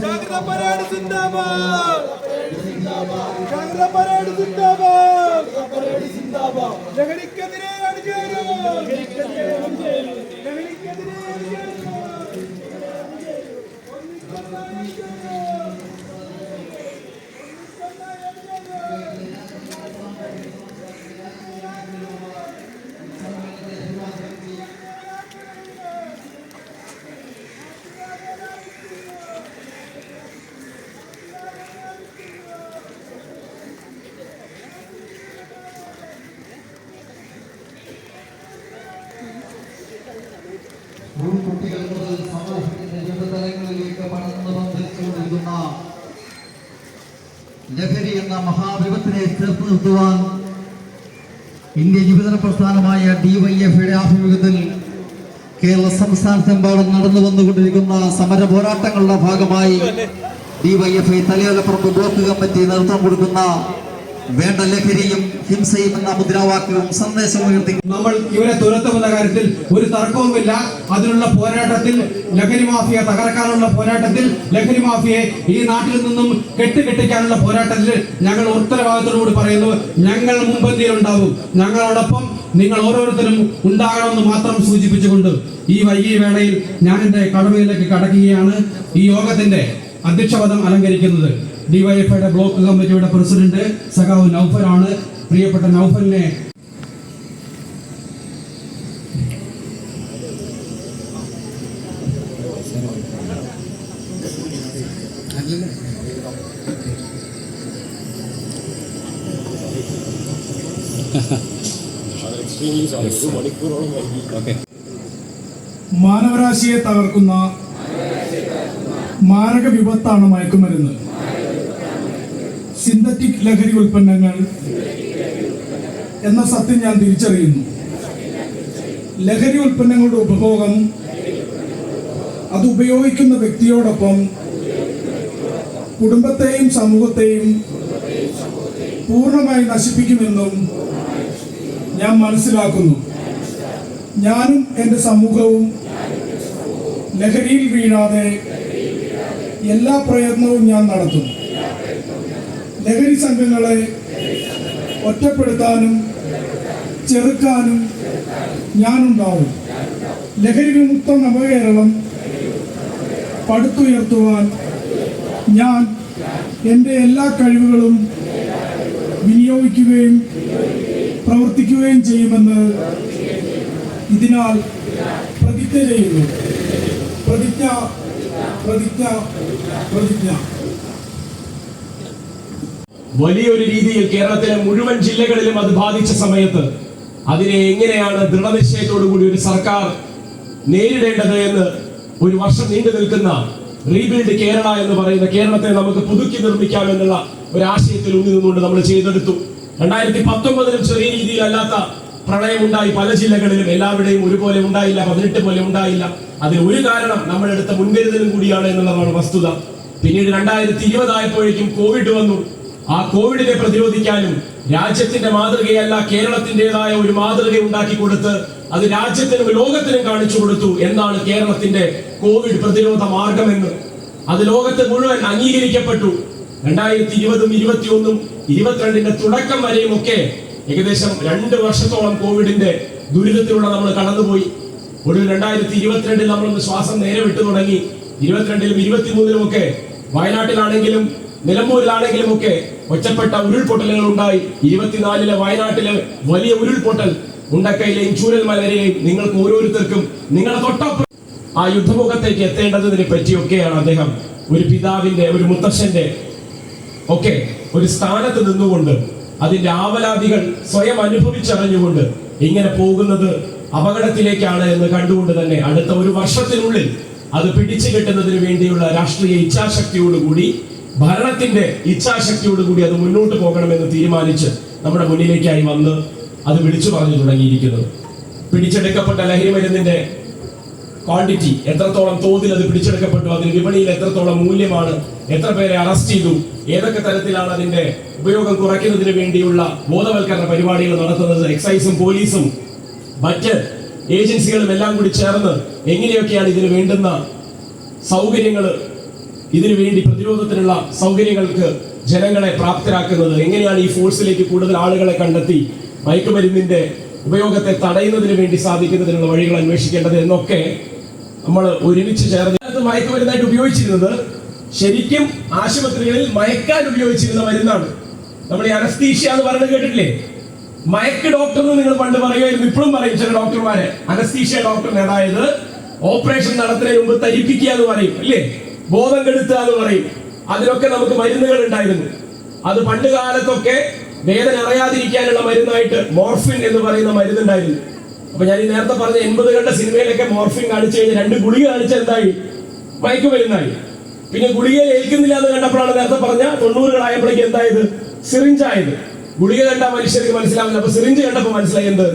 ജാഗ്രത പരേഡ് സിന്ദാബാദ്, ജാഗ്രത പരേഡ് സിന്ദാബാദ്, ലഹരിക്കെതിരെ അണിചേരൂ, ലഹരിക്കെതിരെ അണിചേരൂ. കുട്ടികൾ മുതൽ സമൂഹത്തിന്റെ യുവതലങ്ങളിലേക്ക് പടർന്നു വന്നിരിക്കുന്ന ലഹരി എന്ന മഹാവിപത്തിനെ ചേർത്ത് നിർത്തുവാൻ ഇന്ത്യൻ യുവജന പ്രസ്ഥാനമായ DYFയുടെ ആഭിമുഖ്യത്തിൽ കേരള സംസ്ഥാനത്തെമ്പാടും നടന്നു വന്നുകൊണ്ടിരിക്കുന്ന സമര പോരാട്ടങ്ങളുടെ ഭാഗമായി DYFI തലയോലപ്പുറത്ത് ബ്ലോക്ക് കമ്മിറ്റി നേതൃത്വം കൊടുക്കുന്ന വേണ്ട ലഹരിയും ഹിംസയും എന്ന മുദ്രാവാക്യവും സന്ദേശവും ഉയർത്തി നമ്മൾ ഇവരെ തുരത്തുമെന്ന കാര്യത്തിൽ ഒരു തർക്കവുമില്ല. അതിനുള്ള പോരാട്ടത്തിൽ ലഹരി മാഫിയ തകർക്കാനുള്ള പോരാട്ടത്തിൽ ലഹരി മാഫിയെ ഈ നാട്ടിൽ നിന്നും കെട്ടിക്കാനുള്ള പോരാട്ടത്തിൽ ഞങ്ങൾ ഉത്തരവാദിത്തത്തോടുകൂടി പറയുന്നു, ഞങ്ങൾ മുൻപന്തിയിലുണ്ടാവും. ഞങ്ങളോടൊപ്പം നിങ്ങൾ ഓരോരുത്തരും ഉണ്ടാകണമെന്ന് മാത്രം സൂചിപ്പിച്ചുകൊണ്ട് ഈ വൈകിയ വേളയിൽ ഞാൻ എൻ്റെ കടമയിലേക്ക് കടക്കുകയാണ്. ഈ യോഗത്തിന്റെ അധ്യക്ഷപദം അലങ്കരിക്കുന്നത് DYFയുടെ ബ്ലോക്ക് കമ്മിറ്റിയുടെ പ്രസിഡന്റ് സഖാവ് നൗഫലാണ്. പ്രിയപ്പെട്ട നൗഫലിനെ മാനവരാശിയെ തകർക്കുന്ന മാരക വിപത്താണ് മയക്കുമരുന്ന്. സിന്തറ്റിക് ലഹരി ഉൽപ്പന്നങ്ങൾ എന്ന സത്യം ഞാൻ തിരിച്ചറിയുന്നു. ലഹരി ഉൽപ്പന്നങ്ങളുടെ ഉപഭോഗം അത് ഉപയോഗിക്കുന്ന വ്യക്തിയോടൊപ്പം കുടുംബത്തെയും സമൂഹത്തെയും പൂർണ്ണമായി നശിപ്പിക്കുമെന്നും ഞാൻ മനസ്സിലാക്കുന്നു. ഞാനും എൻ്റെ സമൂഹവും ലഹരിയിൽ വീഴാതെ എല്ലാ പ്രയത്നവും ഞാൻ നടത്തും. ലഹരി സംഘങ്ങളെ ഒറ്റപ്പെടുത്താനും ചെറുക്കാനും ഞാനുണ്ടാവും. ലഹരി വിമുക്ത നവകേരളം പടുത്തുയർത്തുവാൻ ഞാൻ എൻ്റെ എല്ലാ കഴിവുകളും വിനിയോഗിക്കുകയും പ്രവർത്തിക്കുകയും ചെയ്യുമെന്ന് ഇതിനാൽ പ്രതിജ്ഞ ചെയ്യുന്നു. പ്രതിജ്ഞ പ്രതിജ്ഞ പ്രതിജ്ഞ. വലിയൊരു രീതിയിൽ കേരളത്തിലെ മുഴുവൻ ജില്ലകളിലും അത് ബാധിച്ച സമയത്ത് അതിനെ എങ്ങനെയാണ് ദൃഢനിശ്ചയത്തോടു കൂടി ഒരു സർക്കാർ നേരിടേണ്ടത് എന്ന് ഒരു വർഷം നീണ്ടു നിൽക്കുന്ന റീബിൽഡ് കേരള എന്ന് പറയുന്ന കേരളത്തെ നമുക്ക് പുതുക്കി നിർമ്മിക്കാം എന്നുള്ള ഒരു ആശയത്തിൽ ഊന്നി നിന്നുകൊണ്ട് നമ്മൾ ചെയ്തെടുത്തു. 2019 ചെറിയ രീതിയിലല്ലാത്ത പ്രളയം ഉണ്ടായി പല ജില്ലകളിലും. എല്ലാവരുടെയും ഒരുപോലെ ഉണ്ടായില്ല, 18 പോലെ ഉണ്ടായില്ല. അതിന് ഒരു കാരണം നമ്മളെടുത്ത മുൻകരുതലും കൂടിയാണ് എന്നുള്ളതാണ് വസ്തുത. പിന്നീട് 2020 ആയപ്പോഴേക്കും കോവിഡ് വന്നു. ആ കോവിഡിനെ പ്രതിരോധിക്കാനും രാജ്യത്തിന്റെ മാതൃകയല്ല കേരളത്തിൻ്റെതായ ഒരു മാതൃക ഉണ്ടാക്കി കൊടുത്ത് അത് രാജ്യത്തിനും ലോകത്തിനും കാണിച്ചു കൊടുത്തു എന്താണ് കേരളത്തിന്റെ കോവിഡ് പ്രതിരോധ മാർഗമെന്ന്. അത് ലോകത്ത് മുഴുവൻ അംഗീകരിക്കപ്പെട്ടു. 2020, 2021, 2022 തുടക്കം വരെയും ഒക്കെ ഏകദേശം 2 വർഷത്തോളം കോവിഡിന്റെ ദുരിതത്തിലൂടെ നമ്മൾ കടന്നുപോയി. ഒരു 2022 നമ്മളൊന്ന് ശ്വാസം നേരെ വിട്ടു തുടങ്ങി. 22-ലും 23-ലും ഒക്കെ വയനാട്ടിലാണെങ്കിലും നിലമ്പൂരിലാണെങ്കിലും ഒക്കെ ഒറ്റപ്പെട്ട ഉരുൾപൊട്ടലുകൾ ഉണ്ടായി. 24-ലെ വയനാട്ടിലെ വലിയ ഉരുൾപൊട്ടൽ, ഉണ്ടക്കയിലെയും ചൂരൽമലയിലെയും നിങ്ങൾക്ക് ഓരോരുത്തർക്കും നിങ്ങളുടെ തൊട്ടപ്പുറം ആ യുദ്ധമുഖത്തേക്ക് എത്തേണ്ടതിനെ പറ്റിയൊക്കെയാണ് അദ്ദേഹം ഒരു പിതാവിന്റെ ഒരു മുത്തശ്ശന്റെ ഒക്കെ ഒരു സ്ഥാനത്ത് നിന്നുകൊണ്ട് അതിന്റെ ആവലാതികൾ സ്വയം അനുഭവിച്ചറിഞ്ഞുകൊണ്ട് ഇങ്ങനെ പോകുന്നത് അപകടത്തിലേക്കാണ് എന്ന് കണ്ടുകൊണ്ട് തന്നെ അടുത്ത ഒരു വർഷത്തിനുള്ളിൽ അത് പിടിച്ചു കെട്ടുന്നതിന് വേണ്ടിയുള്ള രാഷ്ട്രീയ ഇച്ഛാശക്തിയോടുകൂടി ഭരണത്തിന്റെ ഇച്ഛാശക്തിയോടുകൂടി അത് മുന്നോട്ട് പോകണമെന്ന് തീരുമാനിച്ച് നമ്മുടെ മുന്നിലേക്കായി വന്ന് അത് വിളിച്ചു പറഞ്ഞു തുടങ്ങിയിരിക്കുന്നത്. പിടിച്ചെടുക്കപ്പെട്ട ലഹരി മരുന്നിന്റെ ക്വാണ്ടിറ്റി എത്രത്തോളം തോതിൽ അത് പിടിച്ചെടുക്കപ്പെട്ടു, അതിന് വിപണിയിൽ എത്രത്തോളം മൂല്യമാണ്, എത്ര പേരെ അറസ്റ്റ് ചെയ്തു, ഏതൊക്കെ തരത്തിലാണ് അതിന്റെ ഉപയോഗം കുറയ്ക്കുന്നതിന് വേണ്ടിയുള്ള ബോധവൽക്കരണ പരിപാടികൾ നടത്തുന്നത്, എക്സൈസും പോലീസും മറ്റ് ഏജൻസികളും എല്ലാം കൂടി ചേർന്ന് എങ്ങനെയൊക്കെയാണ് ഇതിന് വേണ്ടുന്ന സൗകര്യങ്ങൾ ഇതിനു വേണ്ടി പ്രതിരോധത്തിനുള്ള സൗകര്യങ്ങൾക്ക് ജനങ്ങളെ പ്രാപ്തരാക്കുന്നത്, എങ്ങനെയാണ് ഈ ഫോഴ്സിലേക്ക് കൂടുതൽ ആളുകളെ കണ്ടെത്തി മയക്കുമരുന്നിന്റെ ഉപയോഗത്തെ തടയുന്നതിന് വേണ്ടി സാധിക്കുന്നതിനുള്ള വഴികൾ അന്വേഷിക്കേണ്ടത് എന്നൊക്കെ നമ്മൾ ഒരുമിച്ച് ചേർന്ന് മയക്കുമരുന്നായിട്ട് ഉപയോഗിച്ചിരുന്നത് ശരിക്കും ആശുപത്രികളിൽ മയക്കാൻ ഉപയോഗിച്ചിരുന്ന മരുന്നാണ്. നമ്മൾ ഈ അനസ്തീഷ്യ എന്ന് പറയുന്നത് കേട്ടിട്ടില്ലേ? മയക്ക് ഡോക്ടർ എന്ന് നിങ്ങൾ പണ്ട് പറയുമായിരുന്നു, ഇപ്പോഴും പറയും ചില ഡോക്ടർമാരെ, അനസ്തീഷ്യ ഡോക്ടറിന്. അതായത് ഓപ്പറേഷൻ നടത്തുന്നതിന് മുമ്പ് തരിപ്പിക്കുക എന്ന് പറയും, അല്ലേ? ബോധം കെടുത്തുക എന്ന് പറയും. അതിനൊക്കെ നമുക്ക് മരുന്നുകൾ ഉണ്ടായിരുന്നു. അത് പണ്ട് കാലത്തൊക്കെ വേദന അറിയാതിരിക്കാനുള്ള മരുന്നായിട്ട് മോർഫിൻ എന്ന് പറയുന്ന മരുന്നുണ്ടായിരുന്നു. അപ്പൊ ഞാൻ ഈ നേരത്തെ പറഞ്ഞ 80കളുടെ സിനിമയിലൊക്കെ മോർഫിൻ കാണിച്ചു കഴിഞ്ഞാൽ 2 ഗുളിക കാണിച്ച എന്തായി? മയക്കുമരുന്നായി. പിന്നെ ഗുളിക ഏൽക്കുന്നില്ല എന്ന് കണ്ടപ്പോഴാണ് നേരത്തെ പറഞ്ഞ 90കളായപ്പോഴേക്ക് എന്തായത്? സിറിഞ്ചായത്. ഗുളിക കണ്ട മനുഷ്യർക്ക് മനസ്സിലാവില്ല, അപ്പൊ സിറിഞ്ച് കണ്ടപ്പോ മനസ്സിലായി എന്ത്?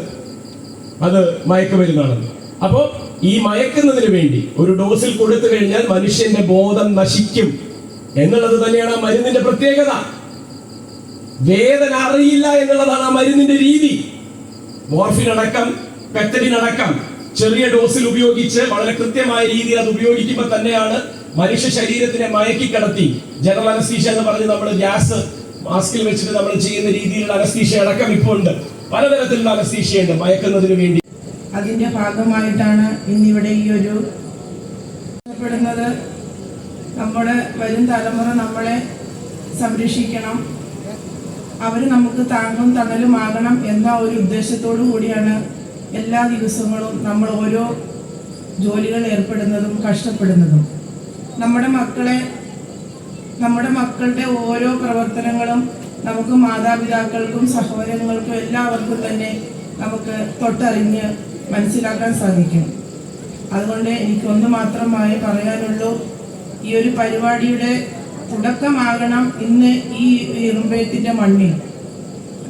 അത് മയക്കുമരുന്നാണെന്ന്. അപ്പോ ഈ മയക്കുന്നതിന് വേണ്ടി ഒരു ഡോസിൽ കൊടുത്തു കഴിഞ്ഞാൽ മനുഷ്യന്റെ ബോധം നശിക്കും എന്നുള്ളത് തന്നെയാണ് ആ മരുന്നിന്റെ പ്രത്യേകത. വേദന അറിയില്ല എന്നുള്ളതാണ് ആ മരുന്നിന്റെ രീതി. മോർഫിൻ അടക്കം പെപ്റ്റഡിൻ അടക്കം ചെറിയ ഡോസിൽ ഉപയോഗിച്ച് വളരെ കൃത്യമായ രീതിയിൽ അത് ഉപയോഗിക്കുമ്പോൾ തന്നെയാണ് മനുഷ്യ ശരീരത്തിനെ മയക്കി കിടത്തി ജനറൽ അനസ്തീഷ്യ എന്ന് പറഞ്ഞ് നമ്മൾ ഗ്യാസ് മാസ്കിൽ വെച്ചിട്ട് നമ്മൾ ചെയ്യുന്ന രീതിയിലുള്ള അനസ്തീഷ്യ അടക്കം ഇപ്പോൾ ഉണ്ട്. പലതരത്തിലുള്ള അനസ്തീഷ്യ ഉണ്ട് മയക്കുന്നതിന് വേണ്ടി. അതിന്റെ ഭാഗമായിട്ടാണ് ഇന്നിവിടെ ഈ ഒരു പ്പെടുന്നത്. നമ്മുടെ വരും തലമുറ നമ്മളെ സംരക്ഷിക്കണം, അവർ നമുക്ക് താങ്ങും തണലുമാകണം എന്ന ഒരു ഉദ്ദേശത്തോടു കൂടിയാണ് എല്ലാ ദിവസങ്ങളും നമ്മൾ ഓരോ ജോലികൾ ഏർപ്പെടുന്നതും കഷ്ടപ്പെടുന്നതും. നമ്മുടെ മക്കളുടെ ഓരോ പ്രവർത്തനങ്ങളും നമുക്ക് മാതാപിതാക്കൾക്കും സഹോദരങ്ങൾക്കും എല്ലാവർക്കും തന്നെ നമുക്ക് തൊട്ടറിഞ്ഞ് മനസ്സിലാക്കാൻ സാധിക്കും. അതുകൊണ്ട് എനിക്കൊന്ന് മാത്രമായി പറയാനുള്ളൂ, ഈ ഒരു പരിപാടിയുടെ തുടക്കമാകണം ഇന്ന് ഈ ഇറുമ്പേത്തിന്റെ മണ്ണിൽ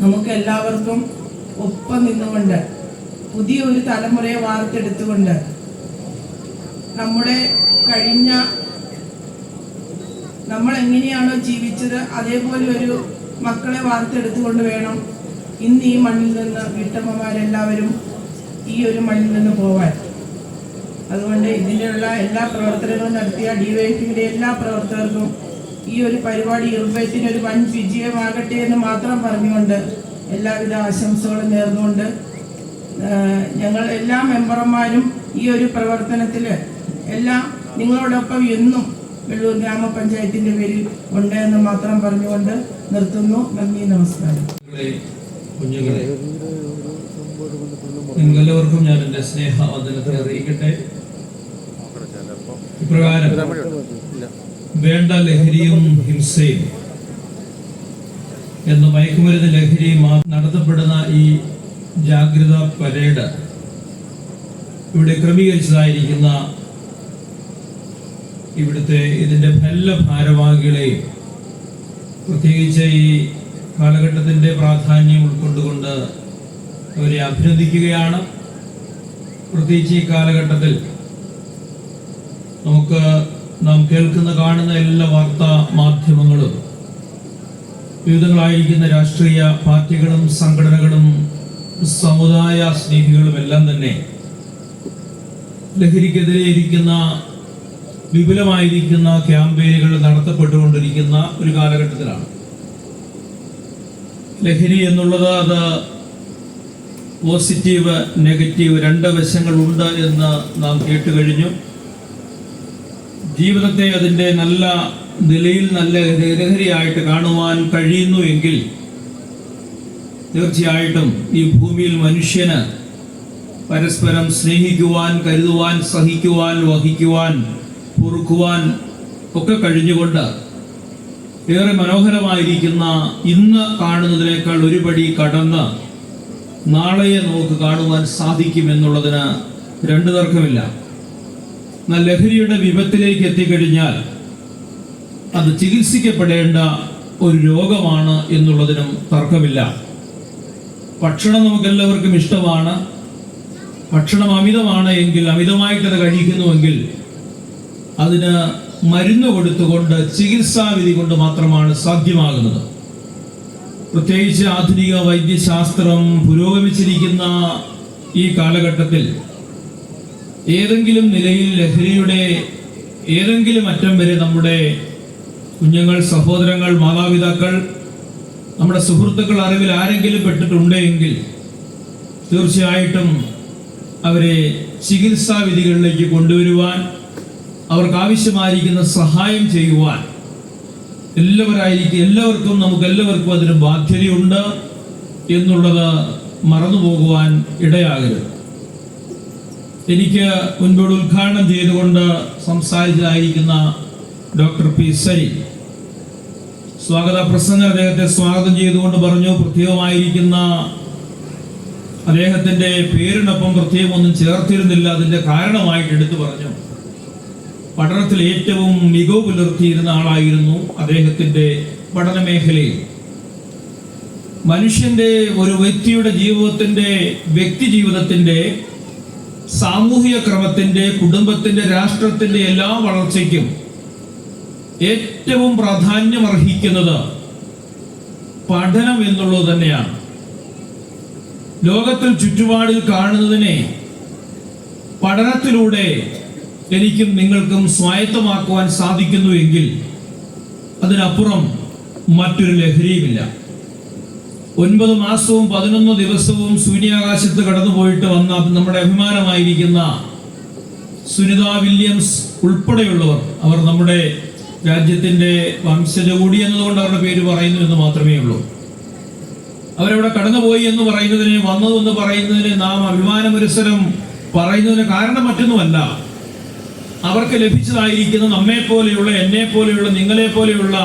നമുക്ക് എല്ലാവർക്കും ഒപ്പം നിന്നുകൊണ്ട് പുതിയ ഒരു തലമുറയെ വാർത്തെടുത്തുകൊണ്ട് നമ്മുടെ കഴിഞ്ഞ നമ്മൾ എങ്ങനെയാണോ ജീവിച്ചത് അതേപോലെ ഒരു മക്കളെ വാർത്തെടുത്തുകൊണ്ട് വേണം ഇന്ന് ഈ മണ്ണിൽ നിന്ന് വീട്ടമ്മമാരെല്ലാവരും ഈ ഒരു മണ്ണിൽ നിന്ന് പോവാൻ. അതുകൊണ്ട് ഇതിനുള്ള എല്ലാ പ്രവർത്തനങ്ങളും നടത്തിയ ഡിവൈഎഫ്ഐയുടെ എല്ലാ പ്രവർത്തകർക്കും ഈ ഒരു പരിപാടി ഇറുമ്പത്തിന് ഒരു വൻ വിജയമാകട്ടെ എന്ന് മാത്രം പറഞ്ഞുകൊണ്ട് എല്ലാവിധ ആശംസകളും നേർന്നുകൊണ്ട് ഞങ്ങൾ എല്ലാ മെമ്പർമാരും ഈ ഒരു പ്രവർത്തനത്തിൽ എല്ലാം നിങ്ങളോടൊപ്പം എന്നും വെള്ളൂർ ഗ്രാമപഞ്ചായത്തിന്റെ പേരിൽ ഉണ്ട് എന്ന് മാത്രം പറഞ്ഞുകൊണ്ട് നിർത്തുന്നു. നന്ദി, നമസ്കാരം. കുഞ്ഞുങ്ങളെ, നിങ്ങളെല്ലാവർക്കും ഞാൻ എൻ്റെ സ്നേഹവന്ദനത്തെ അറിയിക്കട്ടെ. ഇപ്രകാരം വേണ്ട ലഹരിയും ഹിംസയും എന്ന് മയക്കുമരുന്ന് ലഹരിയും നടത്തപ്പെടുന്ന ഈ ജാഗ്രത പരേഡ് ഇവിടെ ക്രമീകരിച്ചതായിരിക്കുന്ന ഇവിടുത്തെ ഇതിൻ്റെ എല്ലാ ഭാരവാഹികളെയും പ്രത്യേകിച്ച് ഈ കാലഘട്ടത്തിൻ്റെ പ്രാധാന്യം ഉൾക്കൊണ്ടുകൊണ്ട് അവരെ അഭിനന്ദിക്കുകയാണ്. പ്രത്യേകിച്ച് ഈ കാലഘട്ടത്തിൽ നാം കേൾക്കുന്ന കാണുന്ന എല്ലാ വാർത്താ മാധ്യമങ്ങളും വിവിധങ്ങളായിരിക്കുന്ന രാഷ്ട്രീയ പാർട്ടികളും സംഘടനകളും സമുദായ സ്നേഹികളും എല്ലാം തന്നെ ലഹരിക്കെതിരെ ഇരിക്കുന്ന വിപുലമായിരിക്കുന്ന ക്യാമ്പയിനുകൾ നടത്തപ്പെട്ടുകൊണ്ടിരിക്കുന്ന ഒരു കാലഘട്ടത്തിലാണ്. ലഹരി എന്നുള്ളത് അത് പോസിറ്റീവ് നെഗറ്റീവ് 2 വശങ്ങളുണ്ട് എന്ന് നാം കേട്ടു കഴിഞ്ഞു. ജീവിതത്തെ അതിൻ്റെ നല്ല നിലയിൽ നല്ല ലഹരിയായിട്ട് കാണുവാൻ കഴിയുന്നു എങ്കിൽ തീർച്ചയായിട്ടും ഈ ഭൂമിയിൽ മനുഷ്യന് പരസ്പരം സ്നേഹിക്കുവാൻ, കരുതുവാൻ, സഹിക്കുവാൻ, വഹിക്കുവാൻ, പൊറുക്കുവാൻ ഒക്കെ കഴിഞ്ഞുകൊണ്ട് ഏറെ മനോഹരമായിരിക്കുന്ന ഇന്ന് കാണുന്നതിനേക്കാൾ ഒരുപടി കടന്ന് നാളെയെ നമുക്ക് കാണുവാൻ സാധിക്കുമെന്നുള്ളതിന് 2 തർക്കമില്ല. എന്നാൽ ലഹരിയുടെ വിപത്തിലേക്ക് എത്തിക്കഴിഞ്ഞാൽ അത് ചികിത്സിക്കപ്പെടേണ്ട ഒരു രോഗമാണ് എന്നുള്ളതിനും തർക്കമില്ല. ഭക്ഷണം നമുക്കെല്ലാവർക്കും ഇഷ്ടമാണ്. ഭക്ഷണം അമിതമാണ് എങ്കിൽ, അമിതമായിട്ടത് കഴിക്കുന്നുവെങ്കിൽ അതിന് മരുന്ന് കൊടുത്തുകൊണ്ട് ചികിത്സാവിധി കൊണ്ട് മാത്രമാണ് സാധ്യമാകുന്നത്. പ്രത്യേകിച്ച് ആധുനിക വൈദ്യശാസ്ത്രം പുരോഗമിച്ചിരിക്കുന്ന ഈ കാലഘട്ടത്തിൽ ഏതെങ്കിലും നിലയിൽ ലഹരിയുടെ ഏതെങ്കിലും അറ്റം വരെ നമ്മുടെ കുഞ്ഞുങ്ങൾ, സഹോദരങ്ങൾ, മാതാപിതാക്കൾ, നമ്മുടെ സുഹൃത്തുക്കൾ അറിവിൽ ആരെങ്കിലും പെട്ടിട്ടുണ്ടെങ്കിൽ തീർച്ചയായിട്ടും അവരെ ചികിത്സാ വിധികളിലേക്ക് കൊണ്ടുവരുവാൻ, അവർക്ക് ആവശ്യമായിരിക്കുന്ന സഹായം ചെയ്യുവാൻ നമുക്ക് എല്ലാവർക്കും അതിന് ബാധ്യതയുണ്ട് എന്നുള്ളത് മറന്നുപോകുവാൻ ഇടയാകരുത്. എനിക്ക് മുൻപോട് ഉദ്ഘാടനം ചെയ്തുകൊണ്ട് സംസാരിച്ചതായിരിക്കുന്ന ഡോക്ടർ പി സരി സ്വാഗത പ്രസംഗം അദ്ദേഹത്തെ സ്വാഗതം ചെയ്തുകൊണ്ട് പറഞ്ഞു, പ്രത്യേകമായിരിക്കുന്ന അദ്ദേഹത്തിന്റെ പേരിനൊപ്പം പ്രത്യേകം ഒന്നും ചേർത്തിരുന്നില്ല. അതിന്റെ കാരണമായിട്ട് എടുത്തു പറഞ്ഞു, പഠനത്തിൽ ഏറ്റവും മികവ് പുലർത്തിയിരുന്ന ആളായിരുന്നു അദ്ദേഹത്തിന്റെ പഠന മേഖലയിൽ. മനുഷ്യന്റെ ഒരു വ്യക്തിയുടെ വ്യക്തി ജീവിതത്തിന്റെ സാമൂഹിക ക്രമത്തിന്റെ, കുടുംബത്തിന്റെ, രാഷ്ട്രത്തിന്റെ എല്ലാ വളർച്ചയ്ക്കും ഏറ്റവും പ്രാധാന്യം അർഹിക്കുന്നത് പഠനം എന്നുള്ളത് തന്നെയാണ്. ലോകത്തിൽ ചുറ്റുപാടിൽ കാണുന്നതിനെ പഠനത്തിലൂടെ എനിക്കും നിങ്ങൾക്കും സ്വായത്തമാക്കുവാൻ സാധിക്കുന്നു എങ്കിൽ അതിനപ്പുറം മറ്റൊരു ലഹരിയുമില്ല. 9 മാസവും 11 ദിവസവും ശൂന്യാകാശത്ത് കടന്നുപോയിട്ട് വന്ന നമ്മുടെ അഭിമാനമായിരിക്കുന്ന സുനിത വില്യംസ് ഉൾപ്പെടെയുള്ളവർ, അവർ നമ്മുടെ രാജ്യത്തിന്റെ വംശജ കൂടി എന്നതുകൊണ്ട് അവരുടെ പേര് പറയുന്നു എന്ന് മാത്രമേ ഉള്ളൂ. അവരവിടെ കടന്നുപോയി എന്ന് പറയുന്നതിന്, വന്നു എന്ന് പറയുന്നതിന്, നാം അഭിമാനപുരസ്സരം പറയുന്നതിന് കാരണം മറ്റൊന്നുമല്ല, അവർക്ക് ലഭിച്ചതായിരിക്കുന്ന നമ്മെപ്പോലെയുള്ള, എന്നെ പോലെയുള്ള, നിങ്ങളെ പോലെയുള്ള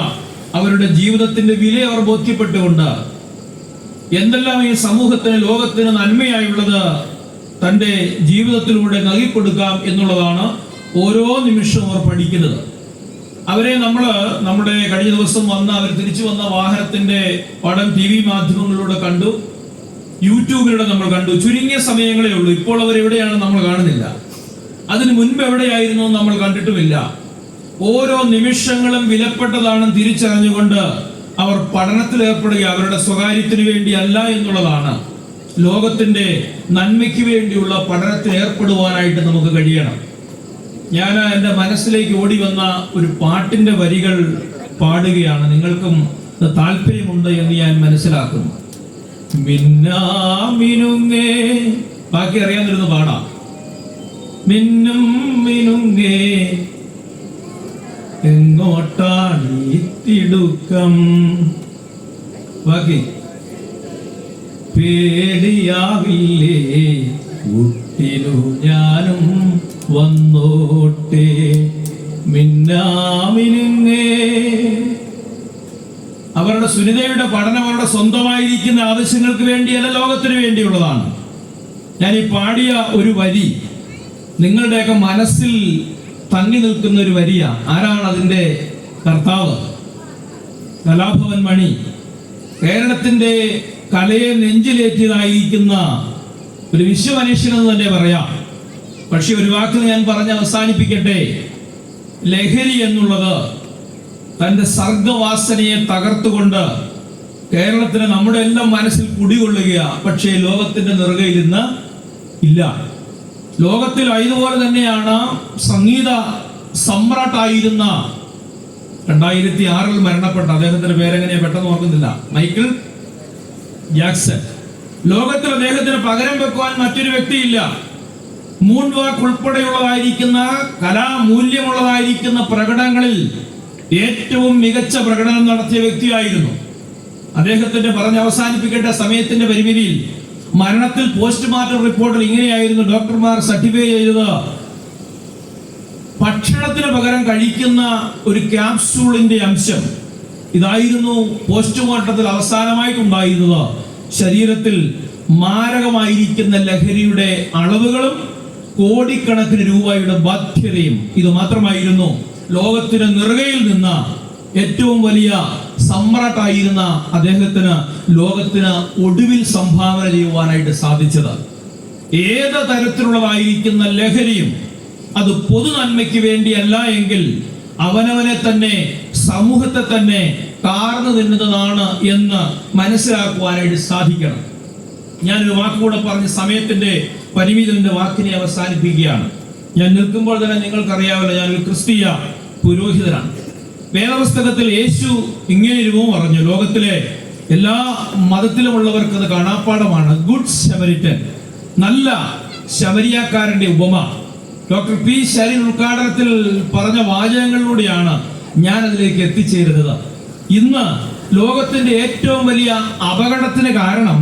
അവരുടെ ജീവിതത്തിന്റെ വില അവർ ബോധ്യപ്പെട്ടുകൊണ്ട് എന്തെല്ലാം ഈ സമൂഹത്തിന്, ലോകത്തിന് നന്മയായുള്ളത് തൻ്റെ ജീവിതത്തിലൂടെ നൽകിക്കൊടുക്കാം എന്നുള്ളതാണ് ഓരോ നിമിഷവും അവർ പഠിക്കുന്നത്. അവരെ നമ്മുടെ കഴിഞ്ഞ ദിവസം അവർ തിരിച്ചു വന്ന വാഹനത്തിന്റെ പടം TV മാധ്യമങ്ങളിലൂടെ കണ്ടു, യൂട്യൂബിലൂടെ നമ്മൾ കണ്ടു. ചുരുങ്ങിയ സമയങ്ങളേ ഉള്ളൂ. ഇപ്പോൾ അവരെവിടെയാണ് നമ്മൾ കാണുന്നില്ല. അതിന് മുൻപ് എവിടെയായിരുന്നു നമ്മൾ കണ്ടിട്ടുമില്ല. ഓരോ നിമിഷങ്ങളും വിലപ്പെട്ടതാണെന്ന് തിരിച്ചറിഞ്ഞുകൊണ്ട് അവർ പഠനത്തിൽ ഏർപ്പെടുക, അവരുടെ സ്വകാര്യത്തിന് വേണ്ടിയല്ല എന്നുള്ളതാണ്. ലോകത്തിന്റെ നന്മയ്ക്ക് വേണ്ടിയുള്ള പഠനത്തിൽ ഏർപ്പെടുവാനായിട്ട് നമുക്ക് കഴിയണം. ഞാൻ എൻ്റെ മനസ്സിലേക്ക് ഓടി വന്ന ഒരു പാട്ടിന്റെ വരികൾ പാടുകയാണ്. നിങ്ങൾക്കും താല്പര്യമുണ്ട് എന്ന് ഞാൻ മനസ്സിലാക്കുന്നു. മിന്നാമിനുങ്ങേ, ബാക്കി അറിയാതിരുന്ന് പാടാം. മിന്നും മിനുങ്ങേ എങ്ങോട്ടാണ് തിടുക്കം, ബാക്കി പേടിയാവില്ലേ കുട്ടിനു ഞാനും വന്നോട്ടെ, മിന്നാമിനുങ്ങേ. അവരുടെ സുനിതയുടെ പഠനം അവരുടെ സ്വന്തമായിരിക്കുന്ന ആവശ്യങ്ങൾക്ക് വേണ്ടിയല്ല, ലോകത്തിന് വേണ്ടിയുള്ളതാണ്. ഞാൻ ഈ പാടിയ ഒരു വരി നിങ്ങളുടെയൊക്കെ മനസ്സിൽ തങ്ങി നിൽക്കുന്ന ഒരു വരിയാണ്. ആരാണ് അതിൻ്റെ കർത്താവ്? കലാഭവൻ മണി. കേരളത്തിന്റെ കലയെ നെഞ്ചിലേറ്റിയതായിരിക്കുന്ന ഒരു വിശ്വമനുഷ്യനെന്ന് തന്നെ പറയാം. പക്ഷെ ഒരു വാക്ക് ഞാൻ പറഞ്ഞ് അവസാനിപ്പിക്കട്ടെ. ലഹരി എന്നുള്ളത് തൻ്റെ സർഗവാസനയെ തകർത്തുകൊണ്ട് കേരളത്തിന് നമ്മുടെ എല്ലാം മനസ്സിൽ കുടികൊള്ളുകയാണ്. പക്ഷേ ലോകത്തിന്റെ നെറുകയിൽ ഇന്ന് ഇല്ല. ലോകത്തിൽ ഇതുപോലെ തന്നെയാണ് സംഗീത സമ്രാട്ടായിരുന്ന 2006 മരണപ്പെട്ട, അദ്ദേഹത്തിന്റെ പേരെങ്ങനെയാ പെട്ടെന്ന് ഓർക്കുന്നില്ല, മൈക്കിൾ ജാക്സൺ. ലോകത്തിൽ അദ്ദേഹത്തിന് പകരം വെക്കുവാൻ മറ്റൊരു വ്യക്തിയില്ല. മൂൺ വാക്ക് ഉൾപ്പെടെയുള്ളതായിരിക്കുന്ന കലാമൂല്യമുള്ളതായിരിക്കുന്ന പ്രകടനങ്ങളിൽ ഏറ്റവും മികച്ച പ്രകടനം നടത്തിയ വ്യക്തിയായിരുന്നു. അദ്ദേഹത്തിന്റെ പറഞ്ഞ് അവസാനിപ്പിക്കേണ്ട സമയത്തിന്റെ പരിമിതിയിൽ, മരണത്തിൽ പോസ്റ്റ്മോർട്ടം റിപ്പോർട്ടിൽ ഇങ്ങനെയായിരുന്നു ഡോക്ടർമാർ സർട്ടിഫൈ ചെയ്തത്: ഭക്ഷണത്തിന് പകരം കഴിക്കുന്ന ഒരു ക്യാപ്സൂളിന്റെ അംശം ഇതായിരുന്നു പോസ്റ്റ്മോർട്ടത്തിൽ അവസാനമായിട്ടുണ്ടായിരുന്നത്. ശരീരത്തിൽ മാരകമായിരിക്കുന്ന ലഹരിയുടെ അളവുകളും കോടിക്കണക്കിന് രൂപയുടെ ബാധ്യതയും. ഇത് മാത്രമായിരുന്നു ലോകത്തിന് നെറുകയിൽ നിന്ന ഏറ്റവും വലിയ സമ്രാട്ടായിരുന്ന അദ്ദേഹത്തിന് ലോകത്തിന് ഒടുവിൽ സംഭാവന ചെയ്യുവാനായിട്ട് സാധിച്ചത്. ഏത് തരത്തിലുള്ളതായിരിക്കുന്ന ലഹരിയും അത് പൊതു നന്മയ്ക്ക് വേണ്ടിയല്ല എങ്കിൽ അവനവനെ തന്നെ, സമൂഹത്തെ തന്നെ കാർന്നു തിന്നുന്നതാണ് എന്ന് മനസ്സിലാക്കുവാനായിട്ട് സാധിക്കണം. ഞാനൊരു വാക്കുകൂടെ പറഞ്ഞ് സമയത്തിന്റെ പരിമിതിന്റെ വാക്കിനെ അവസാനിപ്പിക്കുകയാണ്. ഞാൻ നിൽക്കുമ്പോൾ തന്നെ നിങ്ങൾക്കറിയാമല്ലോ, ഞാനൊരു ക്രിസ്തീയ പുരോഹിതനാണ്. വേദപുസ്തകത്തിൽ യേശു ഇങ്ങനെ രൂപം പറഞ്ഞു, ലോകത്തിലെ എല്ലാ മതത്തിലുമുള്ളവർക്ക് അത് കാണാപ്പാടമാണ്. ഗുഡ് ശമരിറ്റൻ, നല്ല ശമരിയാക്കാരന്റെ ഉപമ ഡോക്ടർ പി ശരീൻ ഉദ്ഘാടനത്തിൽ പറഞ്ഞ വാചകങ്ങളിലൂടെയാണ് ഞാൻ അതിലേക്ക് എത്തിച്ചേരുന്നത്. ഇന്ന് ലോകത്തിന്റെ ഏറ്റവും വലിയ അപകടത്തിന് കാരണം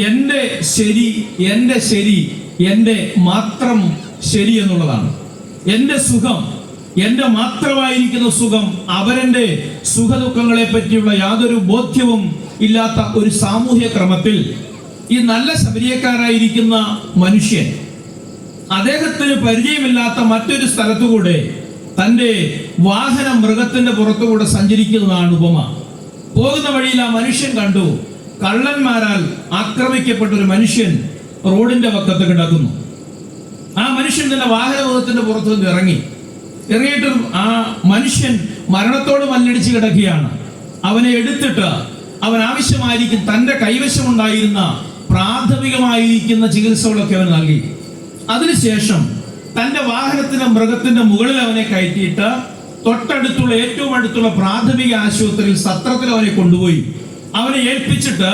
എൻ്റെ ശരി, എൻ്റെ ശരി, എൻ്റെ മാത്രം ശരി എന്നുള്ളതാണ്. എൻ്റെ സുഖം, എൻ്റെ മാത്രമായിരിക്കുന്ന സുഖം, അവരെൻ്റെ സുഖദുഃഖങ്ങളെ പറ്റിയുള്ള യാതൊരു ബോധ്യവും ഇല്ലാത്ത ഒരു സാമൂഹ്യ ക്രമത്തിൽ ഈ നല്ല ശബരിയക്കാരായിരിക്കുന്ന മനുഷ്യൻ അദ്ദേഹത്തിന് പരിചയമില്ലാത്ത മറ്റൊരു സ്ഥലത്തുകൂടെ തൻ്റെ വാഹനം മൃഗത്തിന്റെ പുറത്തുകൂടെ സഞ്ചരിക്കുന്നതാണ് ഉപമ. പോകുന്ന വഴിയിൽ ആ മനുഷ്യൻ കണ്ടു, കള്ളന്മാരാൽ ആക്രമിക്കപ്പെട്ട ഒരു മനുഷ്യൻ റോഡിന്റെ പക്കത്ത് കിടക്കുന്നു. ആ മനുഷ്യൻ തന്നെ വാഹനമൃഗത്തിന്റെ പുറത്തു നിന്ന് ഇറങ്ങിയിട്ട് ആ മനുഷ്യൻ മരണത്തോട് മല്ലടിച്ച് കിടക്കുകയാണ്. അവനെ എടുത്തിട്ട് അവൻ ആവശ്യമായിരിക്കും തൻ്റെ കൈവശമുണ്ടായിരുന്ന പ്രാഥമികമായിരിക്കുന്ന ചികിത്സകളൊക്കെ അവൻ നൽകി. അതിനുശേഷം തൻ്റെ വാഹനത്തിന്റെ മൃഗത്തിന്റെ മുകളിൽ അവനെ കയറ്റിയിട്ട് തൊട്ടടുത്തുള്ള ഏറ്റവും അടുത്തുള്ള പ്രാഥമിക ആശുപത്രിയിൽ സത്രത്തിൽ അവനെ കൊണ്ടുപോയി അവനെ ഏൽപ്പിച്ചിട്ട്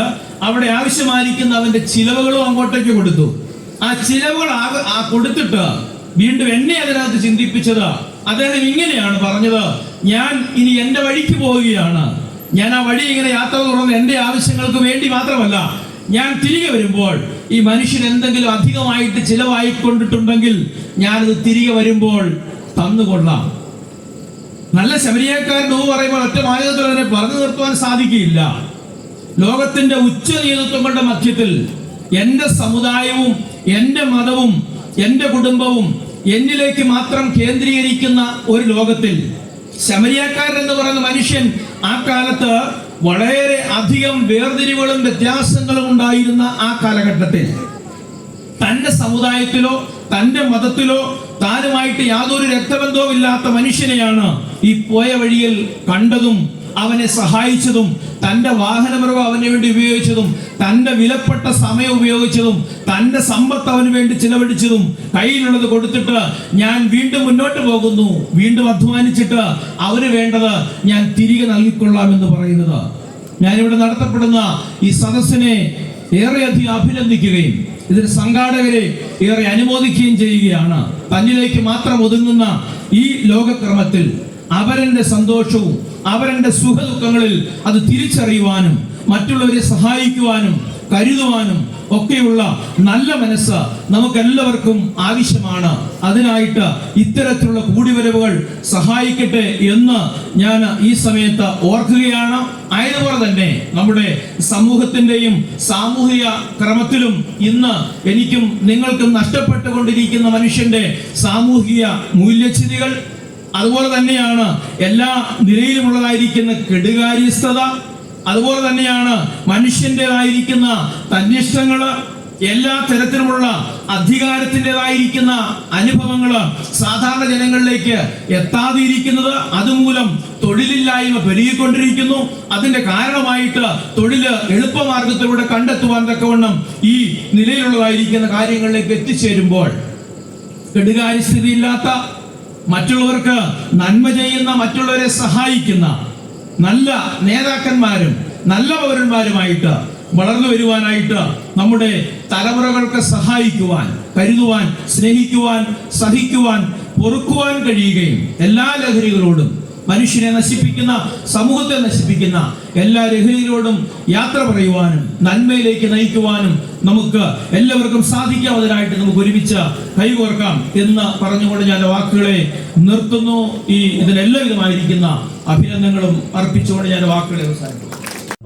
അവിടെ ആവശ്യമായിരിക്കുന്ന അവന്റെ ചിലവുകളും അങ്ങോട്ടേക്ക് കൊടുത്തു. ആ ചിലവുകൾ കൊടുത്തിട്ട് വീണ്ടും എന്നെ അതിനകത്ത് ചിന്തിപ്പിച്ചത് അദ്ദേഹം ഇങ്ങനെയാണ് പറഞ്ഞത്, ഞാൻ ഇനി എൻ്റെ വഴിക്ക് പോവുകയാണ്. ഞാൻ ആ വഴി ഇങ്ങനെ യാത്ര തുടർന്ന് എൻ്റെ ആവശ്യങ്ങൾക്ക് വേണ്ടി മാത്രമല്ല, ഞാൻ തിരികെ വരുമ്പോൾ ഈ മനുഷ്യൻ എന്തെങ്കിലും അധികമായിട്ട് ചിലവായിക്കൊണ്ടിട്ടുണ്ടെങ്കിൽ ഞാനത് തിരികെ വരുമ്പോൾ തന്നുകൊള്ളാം. നല്ല ശബരിയക്കാരൻ പറയുമ്പോൾ ഒറ്റ മാർഗത്തിൽ അതിനെ പറഞ്ഞു നിർത്തുവാൻ സാധിക്കില്ല. ലോകത്തിന്റെ ഉച്ച നേതൃത്വങ്ങളുടെ മധ്യത്തിൽ എൻ്റെ സമുദായവും എൻ്റെ മതവും എൻ്റെ കുടുംബവും എന്നിലേക്ക് മാത്രം കേന്ദ്രീകരിക്കുന്ന ഒരു ലോകത്തിൽ ശമരിയക്കാരൻ എന്ന് പറയുന്ന മനുഷ്യൻ ആ കാലത്ത് വളരെ അധികം വേർതിരിവുകളും വ്യത്യാസങ്ങളും ഉണ്ടായിരുന്ന ആ കാലഘട്ടത്തിൽ തന്റെ സമുദായത്തിലോ തന്റെ മതത്തിലോ താനുമായിട്ട് യാതൊരു രക്തബന്ധവും ഇല്ലാത്ത മനുഷ്യനെയാണ് ഈ പോയ വഴിയിൽ കണ്ടതും അവനെ സഹായിച്ചതും തന്റെ വാഹനമൃഗം അവന് വേണ്ടി ഉപയോഗിച്ചതും തന്റെ വിലപ്പെട്ട സമയം ഉപയോഗിച്ചതും തന്റെ സമ്പത്ത് അവന് വേണ്ടി ചിലവഴിച്ചതും കയ്യിലുള്ളത് കൊടുത്തിട്ട് ഞാൻ വീണ്ടും മുന്നോട്ട് പോകുന്നു, വീണ്ടും അധ്വാനിച്ചിട്ട് അവന് വേണ്ടത് ഞാൻ തിരികെ നൽകിക്കൊള്ളാം എന്ന് പറയുന്നത്. ഞാനിവിടെ നടത്തപ്പെടുന്ന ഈ സദസ്സിനെ ഏറെയധികം അഭിനന്ദിക്കുകയും ഇതിന് സംഘാടകരെ ഏറെ അനുമോദിക്കുകയും ചെയ്യുകയാണ്. തന്നിലേക്ക് മാത്രം ഒതുങ്ങുന്ന ഈ ലോകക്രമത്തിൽ അവരന്റെ സന്തോഷവും അവരന്റെ സുഖദുഃഖങ്ങളിൽ അത് തിരിച്ചറിയുവാനും മറ്റുള്ളവരെ സഹായിക്കുവാനും കരുതുവാനും ഒക്കെയുള്ള നല്ല മനസ്സ് നമുക്കെല്ലാവർക്കും ആവശ്യമാണ്. അതിനായിട്ട് ഇത്തരത്തിലുള്ള കൂടിവരവുകൾ സഹായിക്കട്ടെ എന്ന് ഞാൻ ഈ സമയത്ത് ഓർക്കുകയാണ്. ആയതുപോലെ തന്നെ നമ്മുടെ സമൂഹത്തിന്റെയും സാമൂഹിക ക്രമത്തിലും ഇന്ന് എനിക്കും നിങ്ങൾക്കും നഷ്ടപ്പെട്ടുകൊണ്ടിരിക്കുന്ന മനുഷ്യന്റെ സാമൂഹിക മൂല്യച്യുതികൾ, അതുപോലെ തന്നെയാണ് എല്ലാ നിലയിലുമുള്ളതായിരിക്കുന്ന കെടുകാര്യസ്ഥത, അതുപോലെ തന്നെയാണ് മനുഷ്യൻ്റെതായിരിക്കുന്ന തന്നിഷ്ടങ്ങള്, എല്ലാ തരത്തിലുമുള്ള അധികാരത്തിൻ്റെതായിരിക്കുന്ന അനുഭവങ്ങള് സാധാരണ ജനങ്ങളിലേക്ക് എത്താതിരിക്കുന്നത്, അതുമൂലം തൊഴിലില്ലായ്മ പെരുകിക്കൊണ്ടിരിക്കുന്നു. അതിന്റെ കാരണമായിട്ട് തൊഴില് എളുപ്പമാർഗത്തിലൂടെ കണ്ടെത്തുവാൻ തക്കവണ്ണം ഈ നിലയിലുള്ളതായിരിക്കുന്ന കാര്യങ്ങളിലേക്ക് എത്തിച്ചേരുമ്പോൾ കെടുകാര്യസ്ഥിതിയില്ലാത്ത, മറ്റുള്ളവർക്ക് നന്മ ചെയ്യുന്ന, മറ്റുള്ളവരെ സഹായിക്കുന്ന നല്ല നേതാക്കന്മാരും നല്ല പൗരന്മാരുമായിട്ട് വളർന്നു വരുവാനായിട്ട് നമ്മുടെ തലമുറകൾക്ക് സഹായിക്കുവാൻ, കരുതുവാൻ, സ്നേഹിക്കുവാൻ, സഹിക്കുവാൻ, പൊറുക്കുവാൻ കഴിയുകയും എല്ലാ ലഹരികളോടും, മനുഷ്യനെ നശിപ്പിക്കുന്ന, സമൂഹത്തെ നശിപ്പിക്കുന്ന എല്ലാ ലഹരികളോടും യാത്ര പറയുവാനും നന്മയിലേക്ക് നയിക്കുവാനും നമുക്ക് എല്ലാവർക്കും സാധിക്കാവുന്നതിനായിട്ട് നമുക്ക് ഒരുമിച്ച് കൈകോർക്കാം എന്ന് പറഞ്ഞുകൊണ്ട് ഞാൻ വാക്കുകളെ നിർത്തുന്നു. ഇതിനെല്ലാവിധമായിരിക്കുന്ന അഭിനന്ദനങ്ങളും അർപ്പിച്ചുകൊണ്ട് ഞാൻ വാക്കുകളെ അവസാനിപ്പിക്കുന്നു.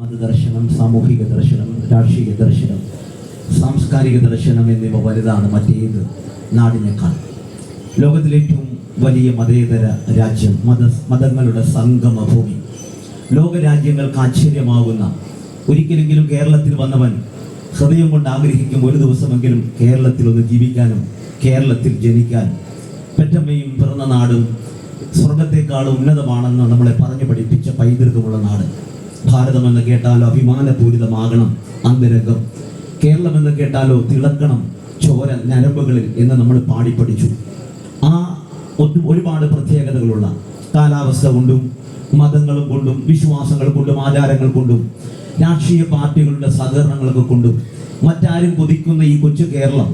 മതദർശനം, സാമൂഹിക ദർശനം, രാഷ്ട്രീയ ദർശനം, സാംസ്കാരിക ദർശനം എന്നിവ വലുതാണ് മറ്റേത് നാടിനേക്കാൾ. ലോകത്തിലെ ഏറ്റവും വലിയ മതേതര രാജ്യം, മതങ്ങളുടെ സംഗമഭൂമി, ലോകരാജ്യങ്ങൾക്ക് ആശ്ചര്യമാകുന്ന, ഒരിക്കലെങ്കിലും കേരളത്തിൽ വന്നവൻ ഹൃദയം കൊണ്ട് ആഗ്രഹിക്കും ഒരു ദിവസമെങ്കിലും കേരളത്തിൽ ഒന്ന് ജീവിക്കാനും കേരളത്തിൽ ജനിക്കാനും. പെറ്റമ്മയും പിറന്ന നാടും സ്വർഗത്തെക്കാളും ഉന്നതമാണെന്ന് നമ്മളെ പറഞ്ഞു പഠിപ്പിച്ച പൈതൃകമുള്ള നാട്. ഭാരതമെന്ന് കേട്ടാലോ അഭിമാനപൂരിതമാകണം അന്തരംഗം, കേരളമെന്ന് കേട്ടാലോ തിളക്കണം ചോര ഞരമ്പുകളിൽ എന്ന് നമ്മൾ പാടിപ്പഠിച്ചു. ഒരുപാട് പ്രത്യേകതകളുള്ള, കാലാവസ്ഥ കൊണ്ടും മതങ്ങളും കൊണ്ടും വിശ്വാസങ്ങൾ കൊണ്ടും ആചാരങ്ങൾ കൊണ്ടും രാഷ്ട്രീയ പാർട്ടികളുടെ സഹകരണങ്ങളൊക്കെ കൊണ്ടും മറ്റാരും കൊതിക്കുന്ന ഈ കൊച്ചു കേരളം,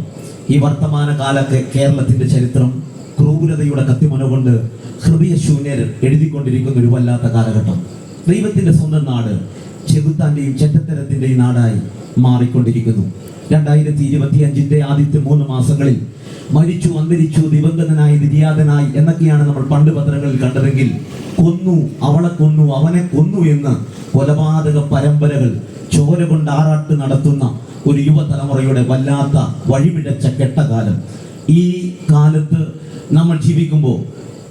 ഈ വർത്തമാന കാല കേരളത്തിന്റെ ചരിത്രം ക്രൂരതയുടെ കത്തിമന കൊണ്ട് ഹൃദയശൂന്യർ എഴുതിക്കൊണ്ടിരിക്കുന്ന ഒരു വല്ലാത്ത കാലഘട്ടം. ദൈവത്തിന്റെ സ്വന്തം നാട് ചെകുത്താന്റെയും ചെറ്റത്തരത്തിന്റെയും നാടായി മാറിക്കൊണ്ടിരിക്കുന്നു. 2025 ആദ്യത്തെ 3 മാസങ്ങളിൽ മരിച്ചു, അന്തരിച്ചു, ദിവംഗതനായി, നിര്യാതനായി എന്നൊക്കെയാണ് നമ്മൾ പണ്ട് പത്രങ്ങളിൽ കണ്ടതെങ്കിൽ കൊന്നു, അവളെ കൊന്നു, അവനെ കൊന്നു എന്ന് കൊലപാതക പരമ്പരകൾ ചോര കൊണ്ട് ആറാട്ട് നടത്തുന്ന ഒരു യുവതലമുറയുടെ വല്ലാത്ത വഴിപിഴച്ച കെട്ടകാലം. ഈ കാലത്ത് നമ്മൾ ജീവിക്കുമ്പോൾ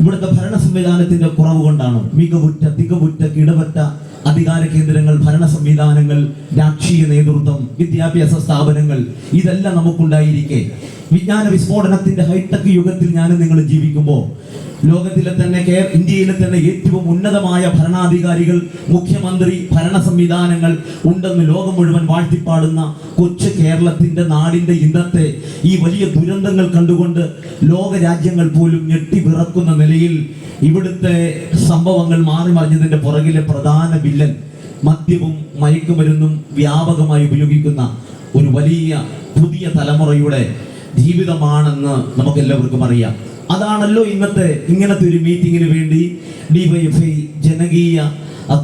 ഇവിടുത്തെ ഭരണ സംവിധാനത്തിന്റെ കുറവ് കൊണ്ടാണ് മികവുറ്റ, തികവുറ്റ, കിടവറ്റ അധികാര കേന്ദ്രങ്ങൾ, ഭരണ സംവിധാനങ്ങൾ, രാഷ്ട്രീയ നേതൃത്വം, വിദ്യാഭ്യാസ സ്ഥാപനങ്ങൾ ഇതെല്ലാം നമുക്കുണ്ടായിരിക്കെ വിജ്ഞാന വിസ്ഫോടനത്തിന്റെ ഹൈടെക് യുഗത്തിൽ ഞാനും നിങ്ങൾ ജീവിക്കുമ്പോൾ ലോകത്തിലെ തന്നെ ഇന്ത്യയിലെ തന്നെ ഏറ്റവും ഉന്നതമായ ഭരണാധികാരികൾ, മുഖ്യമന്ത്രി, ഭരണ സംവിധാനങ്ങൾ ഉണ്ടെന്ന് ലോകം മുഴുവൻ വാഴ്ത്തിപ്പാടുന്ന കൊച്ചു കേരളത്തിന്റെ നാടിന്റെ ഇന്നത്തെ ഈ വലിയ ദുരന്തങ്ങൾ കണ്ടുകൊണ്ട് ലോക രാജ്യങ്ങൾ പോലും ഞെട്ടി വിറക്കുന്ന നിലയിൽ ഇവിടുത്തെ സംഭവങ്ങൾ മാറി മറിഞ്ഞതിന്റെ പുറകിലെ പ്രധാന വില്ലൻ മദ്യവും മയക്കുമരുന്നും വ്യാപകമായി ഉപയോഗിക്കുന്ന ഒരു വലിയ പുതിയ തലമുറയുടെ ജീവിതമാണെന്ന് നമുക്കെല്ലാവർക്കും അറിയാം. അതാണല്ലോ ഇങ്ങനത്തെ ഒരു മീറ്റിങ്ങിന് വേണ്ടി ഡിവൈഎഫ്ഐ ജനകീയ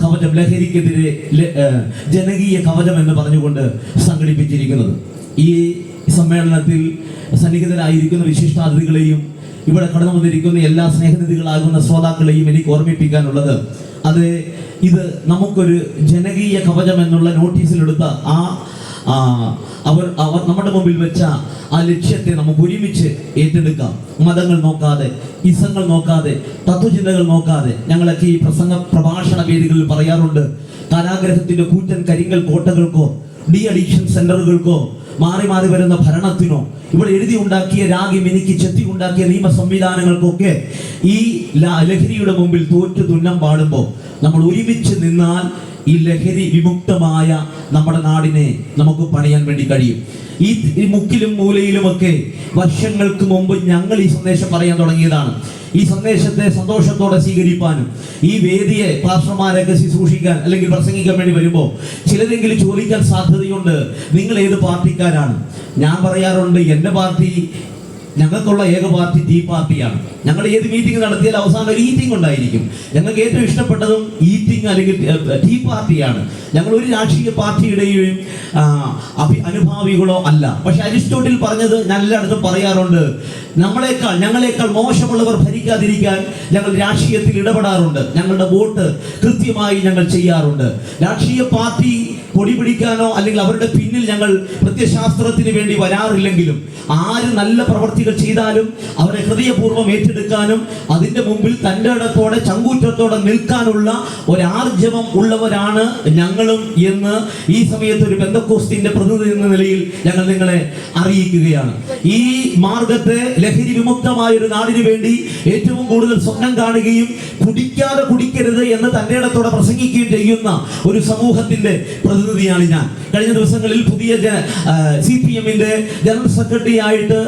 കവചം, ലഹരിക്കെതിരെ ജനകീയ കവചം എന്ന് പറഞ്ഞുകൊണ്ട് സംഘടിപ്പിച്ചിരിക്കുന്നത്. ഈ സമ്മേളനത്തിൽ സന്നിഹിതരായിരിക്കുന്ന വിശിഷ്ടാതിഥികളെയും ഇവിടെ കടന്നു വന്നിരിക്കുന്ന എല്ലാ സ്നേഹനിധികളാകുന്ന ശ്രോതാക്കളെയും എനിക്ക് ഓർമ്മിപ്പിക്കാനുള്ളത്, ഇത് നമുക്കൊരു ജനകീയ കവചം എന്നുള്ള നോട്ടീസിലെടുത്ത അവർ നമ്മുടെ മുമ്പിൽ വെച്ച ആ ലക്ഷ്യത്തെ നമുക്ക് ഒരുമിച്ച് ഏറ്റെടുക്കാം. മതങ്ങൾ നോക്കാതെ, ഇസങ്ങൾ നോക്കാതെ, തത്വചിന്തകൾ നോക്കാതെ. ഞങ്ങളൊക്കെ ഈ പ്രഭാഷണ വേദികളിൽ പറയാറുണ്ട്, കാരാഗ്രഹത്തിന്റെ കൂറ്റൻ കരിങ്കൽ കോട്ടകൾക്കോ ഡി അഡിക്ഷൻ സെന്ററുകൾക്കോ മാറി മാറി വരുന്ന ഭരണത്തിനോ ഇവിടെ എഴുതി ഉണ്ടാക്കിയ രാഗി മിനുക്കി ചെത്തി ഉണ്ടാക്കിയ നിയമ സംവിധാനങ്ങൾക്കൊക്കെ ഈ ലഹരിയുടെ മുമ്പിൽ തോറ്റു തുന്നം പാടുമ്പോൾ നമ്മൾ ഒരുമിച്ച് നിന്നാൽ ഈ ലഹരി വിമുക്തമായ നമ്മുടെ നാടിനെ നമുക്ക് പണിയാൻ വേണ്ടി കഴിയും. ഈ മുക്കിലും മൂലയിലുമൊക്കെ വർഷങ്ങൾക്ക് മുമ്പ് ഞങ്ങൾ ഈ സന്ദേശം പറയാൻ തുടങ്ങിയതാണ്. ഈ സന്ദേശത്തെ സന്തോഷത്തോടെ സ്വീകരിക്കാനും ഈ വേദിയെ പാസ്റ്റർമാരൊക്കെ ശുശ്രൂഷിക്കാൻ അല്ലെങ്കിൽ പ്രസംഗിക്കാൻ വേണ്ടി വരുമ്പോൾ ചിലരെങ്കിലും ചോദിക്കാൻ സാധ്യതയുണ്ട്, നിങ്ങൾ ഏത് പാർട്ടിക്കാരാണ്? ഞാൻ പറയാറുണ്ട്, എൻ്റെ പാർട്ടി, ഞങ്ങൾക്കുള്ള ഏക പാർട്ടി ടീ പാർട്ടിയാണ്. ഞങ്ങൾ ഏത് മീറ്റിംഗ് നടത്തിയാൽ അവസാനം ഒരു ഈറ്റിംഗ് ഉണ്ടായിരിക്കും. ഞങ്ങൾക്ക് ഏറ്റവും ഇഷ്ടപ്പെട്ടതും ഈറ്റിംഗ് അല്ലെങ്കിൽ ടീ പാർട്ടിയാണ്. ഞങ്ങൾ ഒരു രാഷ്ട്രീയ പാർട്ടിയുടെയും അനുഭാവികളോ അല്ല. പക്ഷെ അരിസ്റ്റോട്ടിൽ പറഞ്ഞത് ഞാൻ എല്ലായിടത്തും പറയാറുണ്ട്, ഞങ്ങളെക്കാൾ മോശമുള്ളവർ ഭരിക്കാതിരിക്കാൻ ഞങ്ങൾ രാഷ്ട്രീയത്തിൽ ഇടപെടാറുണ്ട്. ഞങ്ങളുടെ വോട്ട് കൃത്യമായി ഞങ്ങൾ ചെയ്യാറുണ്ട്. രാഷ്ട്രീയ പാർട്ടി കൊടി പിടിക്കാനോ അല്ലെങ്കിൽ അവരുടെ പിന്നിൽ ഞങ്ങൾ പ്രത്യശാസ്ത്രത്തിന് വേണ്ടി വരാറില്ലെങ്കിലും ആര് നല്ല പ്രവർത്തികൾ ചെയ്താലും അവരെ ഹൃദയപൂർവ്വം ഏറ്റെടുക്കാനും അതിന്റെ മുമ്പിൽ തൻ്റെ ഇടത്തോടെ ചങ്കൂറ്റത്തോടെ നിൽക്കാനുള്ള ഒരാർജവം ഉള്ളവരാണ് ഞങ്ങളും എന്ന് ഈ സമയത്ത് ഒരു പെന്തക്കോസ്തിന്റെ പ്രതിനിധി എന്ന നിലയിൽ ഞങ്ങൾ നിങ്ങളെ അറിയിക്കുകയാണ്. ഈ മാർഗത്തെ ലഹരി വിമുക്തമായ ഒരു നാടിനു വേണ്ടി ഏറ്റവും കൂടുതൽ സ്വപ്നം കാണുകയും കുടിക്കരുത് എന്ന് തൻ്റെ ഇടത്തോടെ പ്രസംഗിക്കുകയും ചെയ്യുന്ന ഒരു സമൂഹത്തിന്റെ പ്രതിനിധിയാണ് ഞാൻ. കഴിഞ്ഞ ദിവസങ്ങളിൽ പുതിയ CPM-ന്റെ ജനറൽ സെക്രട്ടറി ആയിട്ട്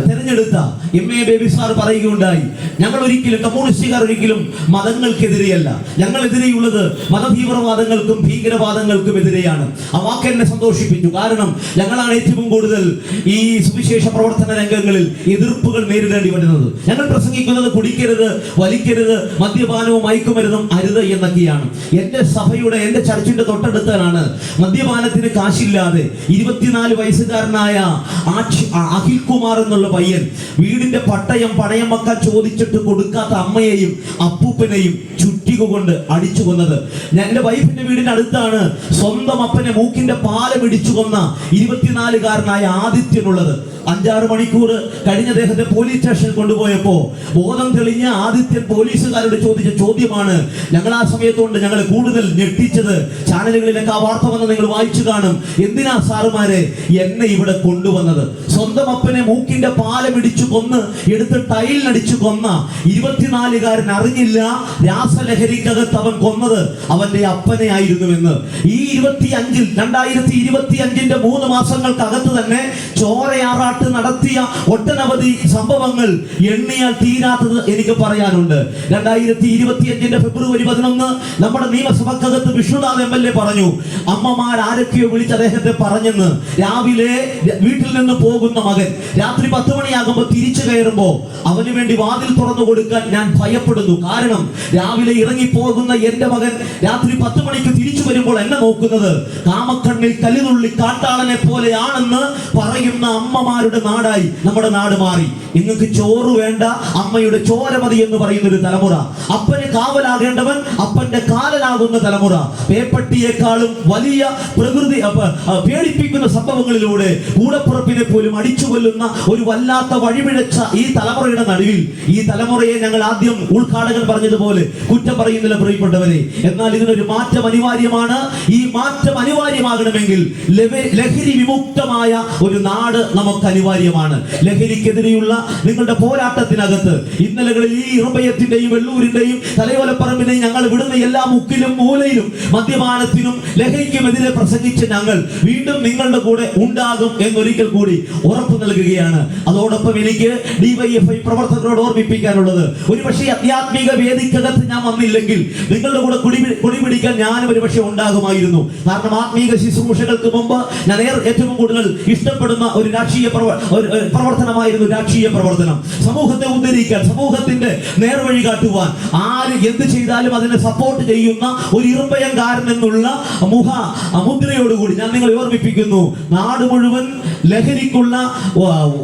തെരഞ്ഞെടുത്ത MA ബേബി സാർ പറയുകയുണ്ടായി, ഞങ്ങൾ ഒരിക്കലും കമ്മ്യൂണിസ്റ്റുകാർ ഒരിക്കലും മതങ്ങൾക്കെതിരെയല്ല, ഞങ്ങളെതിരെയുള്ളത് മതതീവ്രവാദങ്ങൾക്കും ഭീകരവാദങ്ങൾക്കും എതിരെയാണ്. ആ വാക്ക് എന്നെ സന്തോഷിപ്പിച്ചു. കാരണം ഞങ്ങളാണ് ഏറ്റവും കൂടുതൽ ഈ സുവിശേഷ പ്രവർത്തന രംഗങ്ങളിൽ എതിർപ്പുകൾ നേരിടേണ്ടി വരുന്നത്. ഞങ്ങൾ പ്രസംഗിക്കുന്നത് കുടിക്കരുത്, വലിക്കരുത്, മദ്യപാനവും മയക്കുമരുന്നും അരുത് എന്നൊക്കെയാണ്. എൻ്റെ സഭയുടെ, എൻ്റെ ചർച്ചിന്റെ തൊട്ടടുത്താണ് മദ്യപാനത്തിന് കാശില്ലാതെ 24 വയസ്സുകാരനായ അഖിൽ കുമാർ എന്നുള്ള പയ്യൻ വീടിന്റെ പണയം വെക്കാൻ ചോദിച്ചിട്ട് കൊടുക്കാത്ത അമ്മയെയും അപ്പൂപ്പനെയും ചുറ്റിക കൊണ്ട് അടിച്ചു കൊന്നത്. എന്റെ വൈഫിന്റെ വീടിന്റെ അടുത്താണ് സ്വന്തം അപ്പനെ മൂക്കിന്റെ പാലം ഇടിച്ചു കൊന്ന 24-കാരനായ ആദിത്യനുള്ളത്. 5-6 മണിക്കൂർ കഴിഞ്ഞ അദ്ദേഹത്തെ പോലീസ് സ്റ്റേഷനിൽ കൊണ്ടുപോയപ്പോ ബോധം തെളിഞ്ഞ ആദിത്യൻ പോലീസുകാരോട് ചോദിച്ച ചോദ്യമാണ് ഞങ്ങൾ ആ സമയത്തുകൊണ്ട് ഞങ്ങളെ കൂടുതൽ ഞെട്ടിച്ചത്. ചാനലുകളിലൊക്കെ ആ വാർത്ത വന്ന് നിങ്ങൾ വായിച്ചു കാണും. എന്തിനാ സാറുമാരെ എന്നെ ഇവിടെ കൊണ്ടുവന്നത്? സ്വന്തം അപ്പനെ മൂക്കിന്റെ പാലം ഇടിച്ചു കൊന്ന് എടുത്ത് ടൈലിനടിച്ചു കൊന്ന 24-കാരൻ അറിഞ്ഞില്ല രാസലഹരിക്കകത്ത് അവൻ കൊന്നത് അവന്റെ അപ്പനെ ആയിരുന്നുവെന്ന്. ഈ 2025 3 മാസങ്ങൾക്കകത്ത് തന്നെ ചോരയാറാട്ടം പോരാട്ട് നടത്തിയ ഒട്ടനവധി സംഭവങ്ങൾ എണ്ണിയാൽ തീരാത്തത് എനിക്ക് പറയാനുണ്ട്. 2025 ഫെബ്രുവരി 11 നമ്മുടെ നിയമസഭക്കകത്ത് വിഷ്ണുനാഥ് MLA പറഞ്ഞു, അമ്മമാർ ആരൊക്കെയോ വിളിച്ച് അദ്ദേഹത്തെ പറഞ്ഞെന്ന്. രാവിലെ വീട്ടിൽ നിന്ന് പോകുന്ന മകൻ രാത്രി 10 മണിയാകുമ്പോൾ തിരിച്ചു കയറുമ്പോൾ അവന് വേണ്ടി വാതിൽ തുറന്നു കൊടുക്കാൻ ഞാൻ ഭയപ്പെടുന്നു. കാരണം രാവിലെ ഇറങ്ങിപ്പോകുന്ന എന്റെ മകൻ രാത്രി 10 മണിക്ക് തിരിച്ചു വരുമ്പോൾ എന്നെ നോക്കുന്നത് കാമക്കണ്ണിൽ കല്ലുനുള്ളി കാട്ടാളനെ പോലെയാണെന്ന് പറയുന്ന അമ്മമാരുടെ നാടായി നമ്മുടെ നാട് മാറി. നിങ്ങൾക്ക് ചോറ് വേണ്ട, അമ്മയുടെ ചോര മതി എന്ന് പറയുന്ന ഒരു തലമുറ. അപ്പന് കാവലാകേണ്ടവൻ അപ്പന്റെ കാലനാകുന്ന തലമുറ. പേപ്പട്ടിയേക്കാളും വലിയ പ്രകൃതി പേടിപ്പിക്കുന്ന സംഭവങ്ങളിലൂടെ കൂടപ്പുറപ്പിനെ പോലും അടിച്ചു കൊല്ലുന്ന ഒരു വല്ലാത്ത വഴിപിഴച്ച ഈ തലമുറയുടെ നടുവിൽ ഈ തലമുറയെ ഞങ്ങൾ ആദ്യം ഉദ്ഘാടകൻ പറഞ്ഞതുപോലെ കുറ്റം പറയുന്നില്ല പ്രിയപ്പെട്ടവരെ. എന്നാൽ ഇതിനൊരു മാറ്റം അനിവാര്യമാണ്. ഈ മാറ്റം അനിവാര്യമാകണമെങ്കിൽ ലഹരി വിമുക്തമായ ഒരു നാട് നമുക്ക് അനിവാര്യമാണ്. ലഹരിക്കെതിരെയുള്ള നിങ്ങളുടെ പോരാട്ടത്തിനകത്ത് ഇന്നലകളിൽ ഈ ഇറുമ്പയത്തിന്റെയും വെള്ളൂരിന്റെയും തലയോലപ്പറമ്പിന്റെയും ഞങ്ങൾ വിടുന്ന എല്ലാ മുക്കിലും മൂലയിലും മദ്യപാനത്തിനും ലഹരിക്കുമെതിരെ പ്രസംഗിച്ച ഞങ്ങൾ വീണ്ടും നിങ്ങളുടെ കൂടെ ഉണ്ടാകും എന്നൊരിക്കൽ കൂടി ഉറപ്പ് നൽകുകയാണ്. അതോടൊപ്പം എനിക്ക് DYFI പ്രവർത്തകരോട് ഓർമ്മിപ്പിക്കാനുള്ളത്, ഒരുപക്ഷെ ആധ്യാത്മിക വേദിക്കകത്ത് ഞാൻ വന്നില്ലെങ്കിൽ നിങ്ങളുടെ കൂടെ കൊടി പിടിക്കാൻ ഞാനും ഒരുപക്ഷെ ഉണ്ടാകുമായിരുന്നു. കാരണം ആത്മീക ശുശ്രൂഷകൾക്ക് മുമ്പ് ഞാൻ ഏറ്റവും കൂടുതൽ ഇഷ്ടപ്പെടുന്ന ഒരു രാഷ്ട്രീയ പ്രവർത്തനമായിരുന്നു രാഷ്ട്രീയ പ്രവർത്തനം. സമൂഹത്തെ ഉദ്ധരിക്കാൻ, സമൂഹത്തിന്റെ നേർവഴി കാട്ടുവാൻ, ആര് എന്ത് ചെയ്താലും അതിനെ സപ്പോർട്ട് ചെയ്യുന്ന ഒരു ഇറുമ്പയംകാരൻ എന്നുള്ള മുദ്രയോടുകൂടി ഞാൻ നിങ്ങളെ ഓർമ്മിപ്പിക്കുന്നു. നാട് മുഴുവൻ ലഹരിക്കുള്ള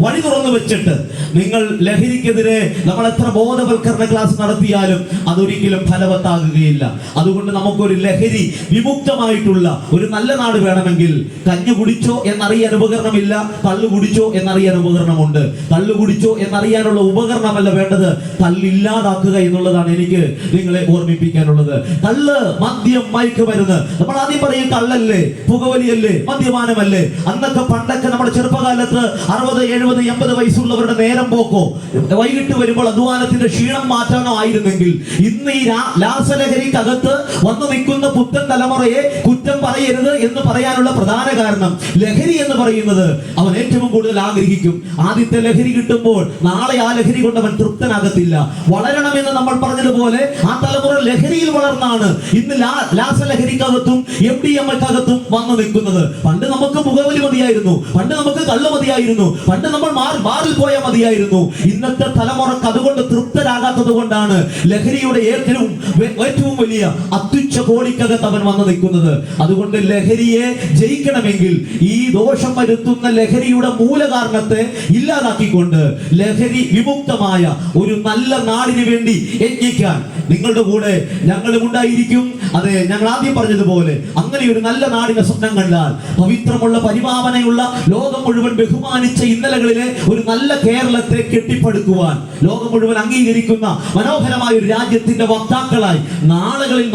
വഴി തുറന്നു വെച്ചിട്ട് നിങ്ങൾ ലഹരിക്കെതിരെ നമ്മൾ എത്ര ബോധവൽക്കരണ ക്ലാസ് നടത്തിയാലും അതൊരിക്കലും ഫലവത്താകുകയില്ല. അതുകൊണ്ട് നമുക്കൊരു ലഹരി വിമുക്തമായിട്ടുള്ള ഒരു നല്ല നാട് വേണമെങ്കിൽ കഞ്ഞു കുടിച്ചോ എന്നറിയാൻ ഉപകരണമില്ല, കള്ളു കുടിച്ചോ എന്നറിയാൻ ഉപകരണമുണ്ട്. കള്ളു കുടിച്ചോ എന്നറിയാനുള്ള ഉപകരണമല്ല വേണ്ടത്, കല്ലില്ലാതാക്കുക എന്നുള്ളതാണ് എനിക്ക് നിങ്ങളെ ഓർമ്മിപ്പിക്കാനുള്ളത്. കള്ള്, മദ്യം, മയക്കുമരുന്ന്, നമ്മൾ ആദ്യം പറയും കള്ളല്ലേ, പുകവലിയല്ലേ, മദ്യപാനമല്ലേ. അന്നൊക്കെ പണ്ടൊക്കെ നമ്മുടെ ചെറുപ്പകാലത്ത് 60, 70, 80 വയസ്സുള്ളവരുടെ നേരം പോക്കോ വൈകിട്ട് വരുമ്പോൾ അധ്വാനത്തിന്റെ ക്ഷീണം മാറ്റാനോ ആയിരുന്നെങ്കിൽ ഇന്ന് ഈ ലാസലഹരിക്കകത്ത് വന്നു നിൽക്കുന്ന പുത്തൻ തലമുറയെ കുറ്റം പറയരുത് എന്ന് പറയാനുള്ള പ്രധാന കാരണം ലഹരി എന്ന് പറയുന്നത് അവൻ ഏറ്റവും കൂടുതൽ ആഗ്രഹിക്കും. ആദ്യത്തെ ലഹരി കിട്ടുമ്പോൾ നാളെ ആ ലഹരി കൊണ്ട് അവൻ തൃപ്തനാകത്തില്ല. വളരണമെന്ന് നമ്മൾ പറഞ്ഞതുപോലെ ആ തലമുറ ലഹരിയിൽ വളർന്നാണ് ഇന്ന് ലാസലഹരിക്കകത്തും MDMA-ക്കകത്തും വന്നു നിൽക്കുന്നത്. പണ്ട് നമുക്ക് പുകവലി മതിയായിരുന്നു, പണ്ട് നമുക്ക് കള്ള് മതിയായിരുന്നു, പണ്ട് നമ്മൾ ബാറിൽ പോയാൽ മതിയായിരുന്നു. ഇന്നത്തെ തലമുറക്ക് അതുകൊണ്ട് തൃപ്തരാകാത്തത് കൊണ്ടാണ് ലഹരിയുടെ ഏറ്റവും വലിയ അത്യുച്ച കോടിക്കകത്ത് അവൻ വന്നു നിൽക്കുന്നത്. അതുകൊണ്ട് ലഹരിയെ ജയിക്കണമെങ്കിൽ ഈ ദോഷം വരുത്തുന്ന ലഹരിയുടെ മൂലകാരണത്തെ ഇല്ലാതാക്കിക്കൊണ്ട് ലഹരി വിമുക്തമായ ഒരു നല്ല നാടിന് വേണ്ടി യജ്ഞിക്കാൻ നിങ്ങളുടെ കൂടെ ഞങ്ങളും ഉണ്ടായിരിക്കും. അതെ, ഞങ്ങൾ ആദ്യം പറഞ്ഞതുപോലെ അങ്ങനെ ഒരു നല്ല നാടിനെ സ്വപ്നം കണ്ടാൽ പവിത്രമുള്ള പരിപാവനയുള്ള ലോകം മുഴുവൻ ബഹുമാനിച്ച ഇന്നലകളിലെ ഒരു നല്ല കേരളത്തെ കെട്ടിപ്പടുക്കുവാൻ ലോകം മുഴുവൻ അംഗീകരിക്കുന്ന മനോഹരമായ ഒരു രാജ്യത്തിന്റെ വക്താക്കളായി നാളുകളിൽ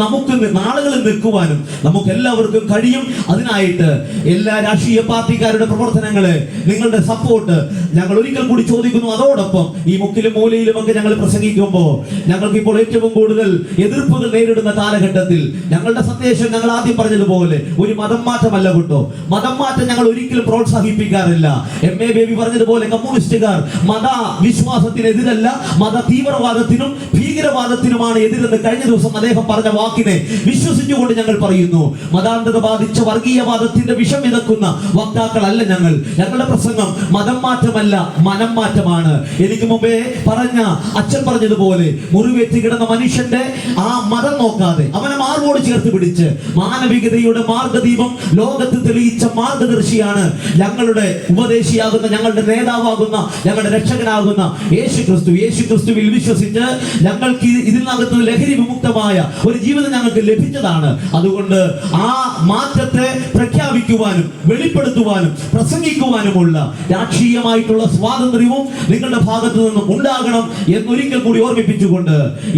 നിൽക്കുവാനും നമുക്ക് എല്ലാവർക്കും കഴിയും. അതിനായിട്ട് എല്ലാ രാഷ്ട്രീയ പാർട്ടിക്കാരുടെ പ്രവർത്തനങ്ങളെ, നിങ്ങളുടെ സപ്പോർട്ട് ഞങ്ങൾ ഒരിക്കൽ കൂടി ചോദിക്കുന്നു. അതോടൊപ്പം ഈ മുക്കിലും മൂലയിലും ഒക്കെ ഞങ്ങൾ പ്രസംഗിക്കുമ്പോൾ ഞങ്ങൾക്ക് ഇപ്പോൾ ഏറ്റവും കൂടുതൽ എതിർപ്പുകൾ നേരിടുന്ന കാലഘട്ടത്തിൽ ഞങ്ങളുടെ സന്ദേശം ഞങ്ങൾ ആദ്യം പറഞ്ഞതുപോലെ ഒരു മതം മാറ്റമല്ല കേട്ടോ. മതം മാറ്റം ഞങ്ങൾ ഒരിക്കലും പ്രോത്സാഹിപ്പിക്കാറില്ല. MA ബേബി പറഞ്ഞതുപോലെ കമ്മ്യൂണിസ്റ്റുകാർ മത വിശ്വാസത്തിനെതിരല്ല, മത തീവ്രവാദത്തിനും ഭീകരവാദത്തിനുമാണ് എതിരെന്ന് കഴിഞ്ഞ ദിവസം അദ്ദേഹം പറഞ്ഞ വാക്കിനെ വിശ്വസിച്ചുകൊണ്ട് ഞങ്ങൾ പറയുന്നു. മതാന്ധത ബാധിച്ച വർഗീയവാദത്തിന്റെ വിഷം വിതക്കുന്ന വക്താക്കളല്ല ഞങ്ങൾ. ഞങ്ങളുടെ പ്രസംഗം മതം മാറ്റമല്ല, മനം മാറ്റമാണ്. എനിക്ക് മുമ്പേ പറഞ്ഞ അച്ഛൻ പറഞ്ഞതുപോലെ മുറിവേറ്റ് കിടന്ന മനുഷ്യന്റെ ആ മതം നോക്കാതെ അവനെ മാർവോട് ചേർത്ത് പിടിച്ച് മാനവികതയുടെ മാർഗദീപം ലോകത്ത് തെളിയിച്ച മാർഗദർശിയാണ് ഞങ്ങളുടെ ഉപദേശിയാകുന്ന, ഞങ്ങളുടെ നേതാവാകുന്ന, ഞങ്ങളുടെ രക്ഷകനാകുന്ന യേശുക്രിസ്തുവിൽ വിശ്വസിച്ച് ഞങ്ങൾക്ക് ഇതിനകത്ത് ലഹരി വിമുക്തമായ ഒരു ജീവിതം ഞങ്ങൾക്ക് ലഭിച്ചതാണ്. അതുകൊണ്ട് ആ മാറ്റത്തെ പ്രഖ്യാപിക്കുവാനും വെളിപ്പെടുത്തുവാനും പ്രസംഗിക്കുവാനുമുള്ള രാഷ്ട്രീയമായിട്ടുള്ള സ്വാതന്ത്ര്യവും നിങ്ങളുടെ ഭാഗത്തു നിന്നും ഉണ്ടാകണം എന്നൊരിക്കൽ കൂടി ഓർമ്മിപ്പിച്ചുകൊണ്ട്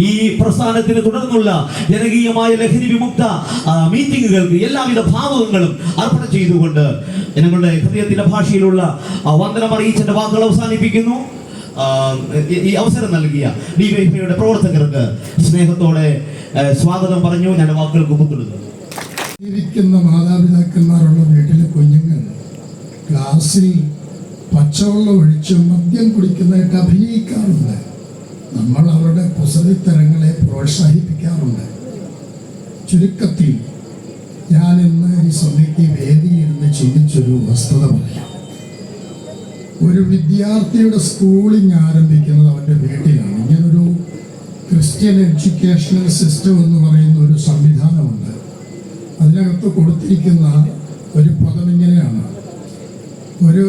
ഈ പ്രസ്ഥാനത്തിന് തുടർന്നുള്ള ജനകീയമായ ലഹരി വിമുക്ത മീറ്റിംഗുകൾക്ക് എല്ലാവിധ ഭാവുകങ്ങളും അർപ്പണം ചെയ്തുകൊണ്ട് ഞങ്ങളുടെ ഹൃദയത്തിന്റെ ഭാഷയിലുള്ള വന്ദനം അറിയിച്ചെന്റെ വാക്കുകൾ അവസാനിപ്പിക്കുന്നു. ഈ അവസരം നൽകിയ DYFIയുടെ പ്രവർത്തകർക്ക് സ്നേഹത്തോടെ സ്വാഗതം പറഞ്ഞു ഞാൻ വാക്കുകൾക്ക് മുൻകൊടുക്കുന്നു. ജീവിക്കുന്ന മാതാപിതാക്കന്മാരുള്ള വീട്ടിലെ കുഞ്ഞുങ്ങൾ ക്ലാസ്സിൽ പച്ചവെള്ളം ഒഴിച്ച് മദ്യം കുടിക്കുന്നതായിട്ട് അഭിനയിക്കാറുണ്ട്. നമ്മൾ അവരുടെ കുസൃതിത്തരങ്ങളെ പ്രോത്സാഹിപ്പിക്കാറുണ്ട്. ചുരുക്കത്തിൽ ഞാൻ ഇന്ന് ഈ സഭയ്ക്ക് വേദിയിരുന്ന് ചിന്തിച്ചൊരു വസ്തുത പറയാം. ഒരു വിദ്യാർത്ഥിയുടെ സ്കൂളിംഗ് ആരംഭിക്കുന്നത് അവൻ്റെ വീട്ടിലാണ്. ഇങ്ങനൊരു ക്രിസ്ത്യൻ എഡ്യൂക്കേഷണൽ സിസ്റ്റം എന്ന് പറയുന്ന ഒരു സംവിധാനമുണ്ട്. അതിനകത്ത് കൊടുത്തിരിക്കുന്ന ഒരു പദം ഇങ്ങനെയാണ്: ഒരു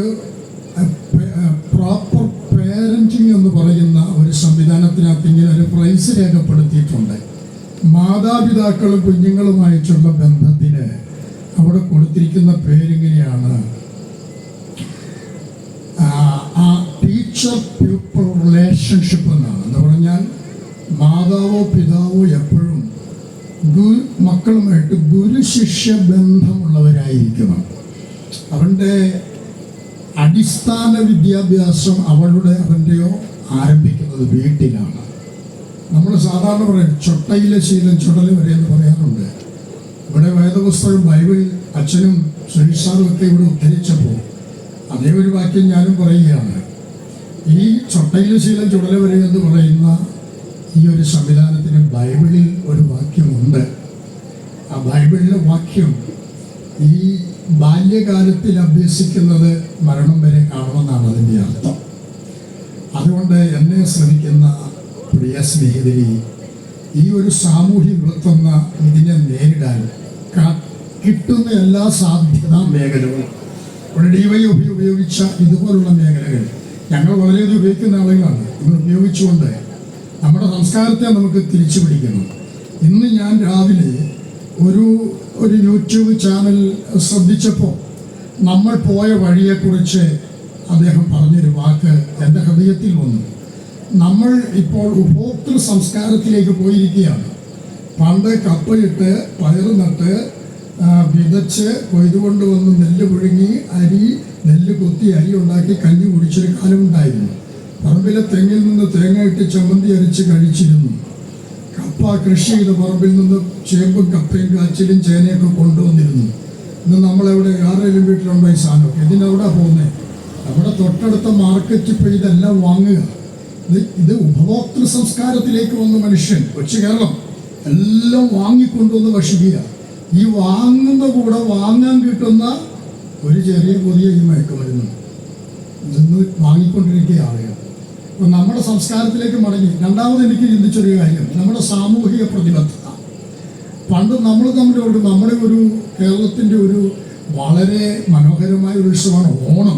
പ്രോപ്പർ പേരൻറ്റിങ് എന്ന് പറയുന്ന ഒരു സംവിധാനത്തിനകത്ത് ഇങ്ങനെ ഒരു പ്രൈസ് രേഖപ്പെടുത്തിയിട്ടുണ്ട്. മാതാപിതാക്കളും കുഞ്ഞുങ്ങളുമായിട്ടുള്ള ബന്ധത്തിന് അവിടെ കൊടുത്തിരിക്കുന്ന പേരിങ്ങനെയാണ്: ടീച്ചർ പ്യൂപ്പിൾ റിലേഷൻഷിപ്പ് എന്നാണ്. എന്ന് പറഞ്ഞാൽ മാതാവോ പിതാവോ എപ്പോഴും മക്കളുമായിട്ട് ഗുരുശിഷ്യ ബന്ധമുള്ളവരായിരിക്കണം. അവൻ്റെ അടിസ്ഥാന വിദ്യാഭ്യാസം അവൻ്റെയോ ആരംഭിക്കുന്നത് വീട്ടിലാണ്. നമ്മൾ സാധാരണ പറയും ചൊട്ടയിലെ ശീലം ചുടല വരെ എന്ന് പറയാറുണ്ട്. ഇവിടെ വേദപുസ്തകം ബൈബിൾ അച്ഛനും സുരേഷാറും ഒക്കെ ഇവിടെ ഉദ്ധരിച്ചപ്പോൾ അതേ ഒരു വാക്യം ഞാനും പറയുകയാണ്. ഈ ചൊട്ടയിലെ ശീലം ചുടല വരെ എന്ന് പറയുന്ന ഈ ഒരു സംവിധാനത്തിന് ബൈബിളിൽ ഒരു വാക്യമുണ്ട്. ആ ബൈബിളിലെ വാക്യം ഈ ബാല്യകാലത്തിൽ അഭ്യസിക്കുന്നത് മരണം വരെ കാണുമെന്നാണ് അതിൻ്റെ അർത്ഥം. അതുകൊണ്ട് എന്നെ ശ്രമിക്കുന്ന പ്രിയ സ്നേഹിതരി, ഈ ഒരു സാമൂഹ്യ വൃത്തെന്ന ഇതിനെ നേരിടാൻ കിട്ടുന്ന എല്ലാ സാധ്യതാ മേഖലകളും ഇവിടെ DYFI ഉപയോഗിച്ച ഇതുപോലുള്ള മേഖലകൾ ഞങ്ങൾ വളരെയധികം ഉപയോഗിക്കുന്ന ആളുകളാണ്. നമ്മൾ ഉപയോഗിച്ചുകൊണ്ട് നമ്മുടെ സംസ്കാരത്തെ നമുക്ക് തിരിച്ചു പിടിക്കണം. ഇന്ന് ഞാൻ രാവിലെ ഒരു യൂട്യൂബ് ചാനൽ ശ്രദ്ധിച്ചപ്പോൾ നമ്മൾ പോയ വഴിയെക്കുറിച്ച് അദ്ദേഹം പറഞ്ഞൊരു വാക്ക് എൻ്റെ ഹൃദയത്തിൽ വന്നു. നമ്മൾ ഇപ്പോൾ ഉപഭോക്തൃ സംസ്കാരത്തിലേക്ക് പോയിരിക്കുകയാണ്. പണ്ട് കപ്പയിട്ട് പയറ് നട്ട് വിതച്ച് കൊയ്തുകൊണ്ട് വന്ന് നെല്ല് പുഴുങ്ങി നെല്ല് കുത്തി അരി ഉണ്ടാക്കി കഞ്ഞി കുടിച്ചൊരു കാലമുണ്ടായിരുന്നു. പറമ്പിലെ തെങ്ങിൽ നിന്ന് തേങ്ങ ഇട്ട് ചമ്മന്തി അരച്ച് കഴിച്ചിരുന്നു. കപ്പ കൃഷി ചെയ്ത പറമ്പിൽ നിന്ന് ചേമ്പും കപ്പയും കാച്ചിലും ചേനയൊക്കെ കൊണ്ടുവന്നിരുന്നു. ഇന്ന് നമ്മളെവിടെ ആരെങ്കിലും വീട്ടിലുണ്ടോ ഈ സാധനമൊക്കെ? ഇതിനെവിടെ പോകുന്നത്? നമ്മുടെ തൊട്ടടുത്ത മാർക്കറ്റിൽ പോയി ഇതെല്ലാം വാങ്ങുക. ഇത് ഉപഭോക്തൃ സംസ്കാരത്തിലേക്ക് വന്ന മനുഷ്യൻ കൊച്ചു കേരളം എല്ലാം വാങ്ങിക്കൊണ്ടുവന്ന് ഭക്ഷിക്കുക. ഈ വാങ്ങുന്ന കൂടെ വാങ്ങാൻ കിട്ടുന്ന ഒരു ചെറിയ പുതിയ ഈ മയക്കുമരുന്ന് ഇന്ന് വാങ്ങിക്കൊണ്ടിരിക്കുക ആളുകൾ. അപ്പം നമ്മുടെ സംസ്കാരത്തിലേക്ക് മടങ്ങി. രണ്ടാമത് എനിക്ക് ചിന്തിച്ചൊരു കാര്യം, നമ്മുടെ സാമൂഹിക പ്രതിബദ്ധത. പണ്ട് നമ്മൾ നമ്മുടെ ഒരു കേരളത്തിൻ്റെ ഒരു വളരെ മനോഹരമായ ഒരു ഉത്സവമാണ് ഓണം.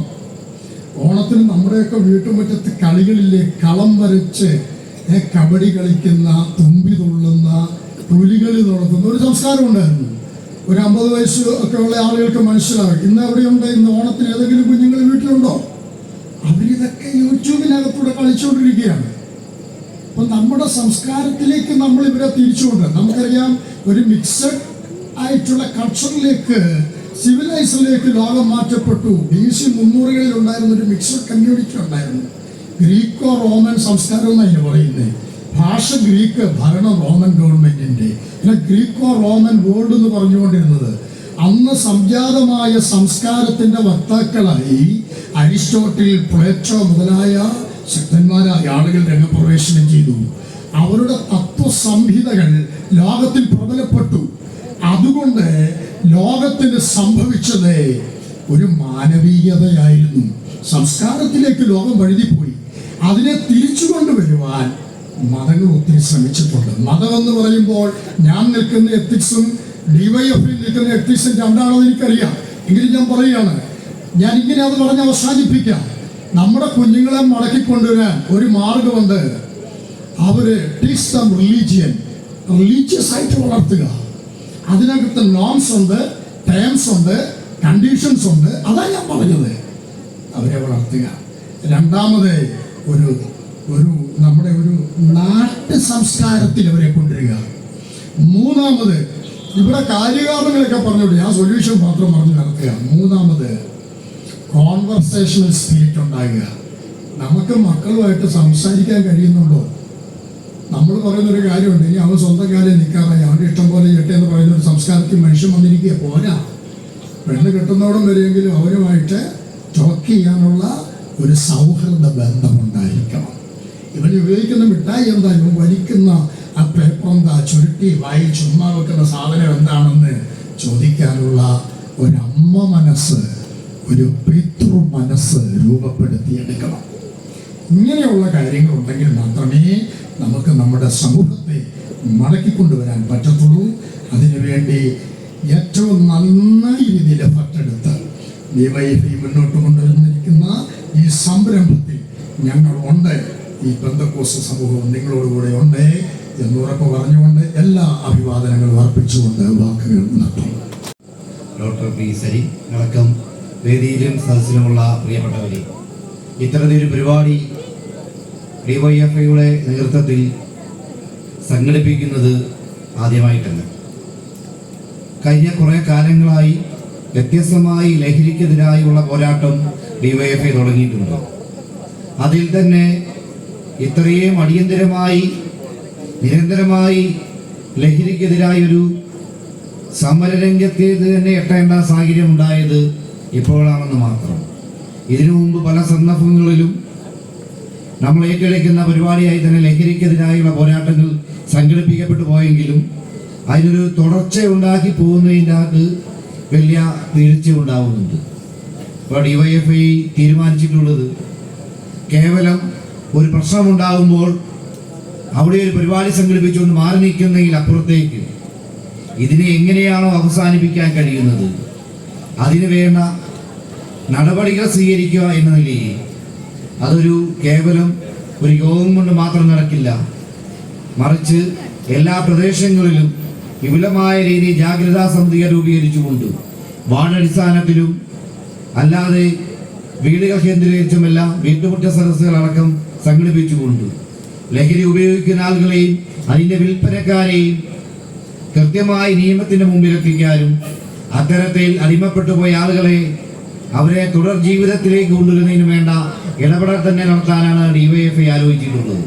ഓണത്തിന് നമ്മുടെയൊക്കെ വീട്ടുമുറ്റത്ത് കളികളിലെ കളം വരച്ച് കബഡി കളിക്കുന്ന, തുമ്പി തുള്ളുന്ന, പുലികളി നടത്തുന്ന ഒരു സംസ്കാരം ഉണ്ടായിരുന്നു. ഒരു 50 വയസ്സ് ഒക്കെ ഉള്ള ആളുകൾക്ക് മനസ്സിലാവും. ഇന്ന് എവിടെയുണ്ട്? ഇന്ന് ഓണത്തിന് ഏതെങ്കിലും കുഞ്ഞുങ്ങൾ വീട്ടിലുണ്ടോ? അവരിതൊക്കെ യൂട്യൂബിനകത്തൂടെ കളിച്ചുകൊണ്ടിരിക്കുകയാണ്. അപ്പം നമ്മുടെ സംസ്കാരത്തിലേക്ക് നമ്മൾ ഇവരെ തിരിച്ചുകൊണ്ട്, നമുക്കറിയാം ഒരു മിക്സഡ് ആയിട്ടുള്ള കൾച്ചറിലേക്ക്, സിവിലൈസറിലേക്ക് ലോകം മാറ്റപ്പെട്ടു. BC 300-കളിൽ ഉണ്ടായിരുന്ന ഒരു മിക്സഡ് കമ്മ്യൂണിറ്റി ഉണ്ടായിരുന്നു. ഗ്രീക്കോ റോമൻ സംസ്കാരം എന്നതിന് പറയുന്നത്. ഭാഷ ഗ്രീക്ക്, ഭരണം റോമൻ ഗവൺമെന്റിന്റെ. പിന്നെ ഗ്രീക്കോ റോമൻ വേൾഡ് എന്ന് പറഞ്ഞുകൊണ്ടിരുന്നത്. അന്ന് സംജാതമായ സംസ്കാരത്തിന്റെ വക്താക്കളായി അരിസ്റ്റോട്ടിൽ, പ്ലേറ്റോ മുതലായ ശക്തന്മാരായ ആളുകൾ രംഗപ്രവേശനം ചെയ്തു. അവരുടെ തത്വസംഹിതകൾ ലോകത്തിൽ പ്രബലപ്പെട്ടു. അതുകൊണ്ട് ലോകത്തിന് സംഭവിച്ചത് ഒരു മാനവീയതയായിരുന്നു. സംസ്കാരത്തിലേക്ക് ലോകം വഴുതിപ്പോയി. അതിനെ തിരിച്ചു കൊണ്ടുവരുവാൻ മതങ്ങൾ ഒത്തിരി ശ്രമിച്ചിട്ടുണ്ട്. മതം എന്ന് പറയുമ്പോൾ ഞാൻ നിൽക്കുന്ന എത്തിക്സും DYFI നിൽക്കുന്ന എത്തിക്സും രണ്ടാണെന്ന് എനിക്കറിയാം. എങ്കിലും ഞാൻ പറയുകയാണ്, ഞാൻ ഇങ്ങനെ അത് പറഞ്ഞ് അവസാനിപ്പിക്കാം. നമ്മുടെ കുഞ്ഞുങ്ങളെ മടക്കിക്കൊണ്ടുവരാൻ ഒരു മാർഗമുണ്ട്. അവര് ടീച്ച് ദം റിലീജിയസ് ആയിട്ട് വളർത്തുക. അതിനകത്ത് നോംസ് ഉണ്ട്, ടേംസ് ഉണ്ട്, കണ്ടീഷൻസ് ഉണ്ട്. അതാ ഞാൻ പറഞ്ഞത്. അവരെ വളർത്തുക. രണ്ടാമത് നമ്മുടെ ഒരു നാട്ടു സംസ്കാരത്തിൽ അവരെ കൊണ്ടുവരിക. മൂന്നാമത് ഇവിടെ കാര്യകാരണങ്ങളൊക്കെ പറഞ്ഞോളൂ, ഞാൻ സൊല്യൂഷൻ മാത്രം പറഞ്ഞു നടത്തുക. മൂന്നാമത് കോൺവെർസേഷണൽ സ്പിരിറ്റ് ഉണ്ടാകുക. നമുക്ക് മക്കളുമായിട്ട് സംസാരിക്കാൻ കഴിയുന്നുണ്ടോ? നമ്മൾ പറയുന്നൊരു കാര്യമുണ്ട്, ഇനി അവൻ സ്വന്തം കാര്യം നിൽക്കാറായി, അവൻ്റെ ഇഷ്ടം പോലെ ചെയ്യട്ടെ എന്ന് പറയുന്നൊരു സംസ്കാരത്തിൽ മനുഷ്യൻ വന്നിരിക്കുക. പോരാ, പെണ്ണ് കെട്ടുന്നോടം വരെയെങ്കിലും അവരുമായിട്ട് ടോക്ക് ചെയ്യാനുള്ള ഒരു സൗഹൃദ ബന്ധമുണ്ടായിരിക്കണം. ഇവൻ ഉപയോഗിക്കുന്ന മിഠായി എന്താ, ഇവൻ വലിക്കുന്ന ആ പേപ്പർ എന്താ, ചുരുട്ടി വായിൽ ചുമ്മാ വെക്കുന്ന സാധനം എന്താണെന്ന് ചോദിക്കാനുള്ള ഒരമ്മ മനസ്സ്, ഒരു പിതൃ മനസ്സ് രൂപപ്പെടുത്തിയെടുക്കണം. ഇങ്ങനെയുള്ള കാര്യങ്ങളുണ്ടെങ്കിൽ മാത്രമേ നമുക്ക് നമ്മുടെ സമൂഹത്തെ മടക്കിക്കൊണ്ടുവരാൻ പറ്റത്തുള്ളൂ. അതിനുവേണ്ടി ഏറ്റവും നന്നായി രീതിയിൽ എഫർട്ടെടുത്ത് ഡിവൈഎഫ്ഐ മുന്നോട്ട് കൊണ്ടുവന്നിരിക്കുന്ന ഈ സംരംഭത്തിൽ ഞങ്ങളുണ്ട്. ഈ പെന്തക്കോസ്ത് സമൂഹം നിങ്ങളോടുകൂടെ ഉണ്ട് എന്നുറപ്പ് പറഞ്ഞുകൊണ്ട് എല്ലാ അഭിവാദനങ്ങളും അർപ്പിച്ചുകൊണ്ട് വാക്കുകൾ നടത്തുന്നു. ഡോക്ടർ പി സരി അടക്കം വേദിയിലും സദസ്സിലുമുള്ള പ്രിയപ്പെട്ടവരെ, ഇത്തരത്തിലൊരു പരിപാടി ഡിവൈഎഫ്ഐയുടെ നേതൃത്വത്തിൽ സംഘടിപ്പിക്കുന്നത് ആദ്യമായിട്ടല്ല. കഴിഞ്ഞ കുറേ കാലങ്ങളായി വ്യത്യസ്തമായി ലഹരിക്കെതിരായുള്ള പോരാട്ടം ഡിവൈഎഫ്ഐ തുടങ്ങിയിട്ടുണ്ട്. അതിൽ തന്നെ ഇത്രയും അടിയന്തരമായി നിരന്തരമായി ലഹരിക്കെതിരായൊരു സമരരംഗത്തേത് തന്നെ എത്തേണ്ട സാഹചര്യം ഉണ്ടായത് ഇപ്പോഴാണെന്ന് മാത്രം. ഇതിനു മുമ്പ് പല സന്ദർഭങ്ങളിലും നമ്മൾ ഏറ്റെടുക്കുന്ന പരിപാടിയായി തന്നെ ലഹരിക്കെതിരായുള്ള പോരാട്ടങ്ങൾ സംഘടിപ്പിക്കപ്പെട്ടു പോയെങ്കിലും അതിനൊരു തുടർച്ച ഉണ്ടാക്കി പോകുന്നതിൻ്റെ അകത്ത് വലിയ വീഴ്ച ഉണ്ടാവുന്നുണ്ട്. ഇപ്പോൾ ഡിവൈഎഫ്ഐ തീരുമാനിച്ചിട്ടുള്ളത് കേവലം ഒരു പ്രശ്നമുണ്ടാകുമ്പോൾ അവിടെ ഒരു പരിപാടി സംഘടിപ്പിച്ചുകൊണ്ട് മാറി നിൽക്കുന്നതിൽ അപ്പുറത്തേക്ക് ഇതിനെ എങ്ങനെയാണോ അവസാനിപ്പിക്കാൻ കഴിയുന്നത് അതിന് വേണ്ട നടപടികൾ സ്വീകരിക്കുക എന്ന നിലയിൽ അതൊരു കേവലം ഒരു യോഗം കൊണ്ട് മാത്രം നടക്കില്ല. മറിച്ച് എല്ലാ പ്രദേശങ്ങളിലും വിപുലമായ രീതിയിൽ ജാഗ്രതാ സമിതികൾ രൂപീകരിച്ചുകൊണ്ട് വാർഡടിസ്ഥാനത്തിലും അല്ലാതെ വീടുകൾ കേന്ദ്രീകരിച്ചുമെല്ലാം വീട്ടുമുറ്റ സദസ്സുകളടക്കം സംഘടിപ്പിച്ചുകൊണ്ട് ലഹരി ഉപയോഗിക്കുന്ന ആളുകളെയും അതിൻ്റെ വിൽപ്പനക്കാരെയും കൃത്യമായി നിയമത്തിൻ്റെ മുമ്പിലെത്തിക്കാനും അത്തരത്തിൽ അടിമപ്പെട്ടു പോയ ആളുകളെ അവരെ തുടർ ജീവിതത്തിലേക്ക് കൊണ്ടുവരുന്നതിന് വേണ്ട ഇടപെടൽ തന്നെ നടത്താനാണ് ഡിവൈഎഫ്ഐ ആലോചിച്ചിട്ടുള്ളത്.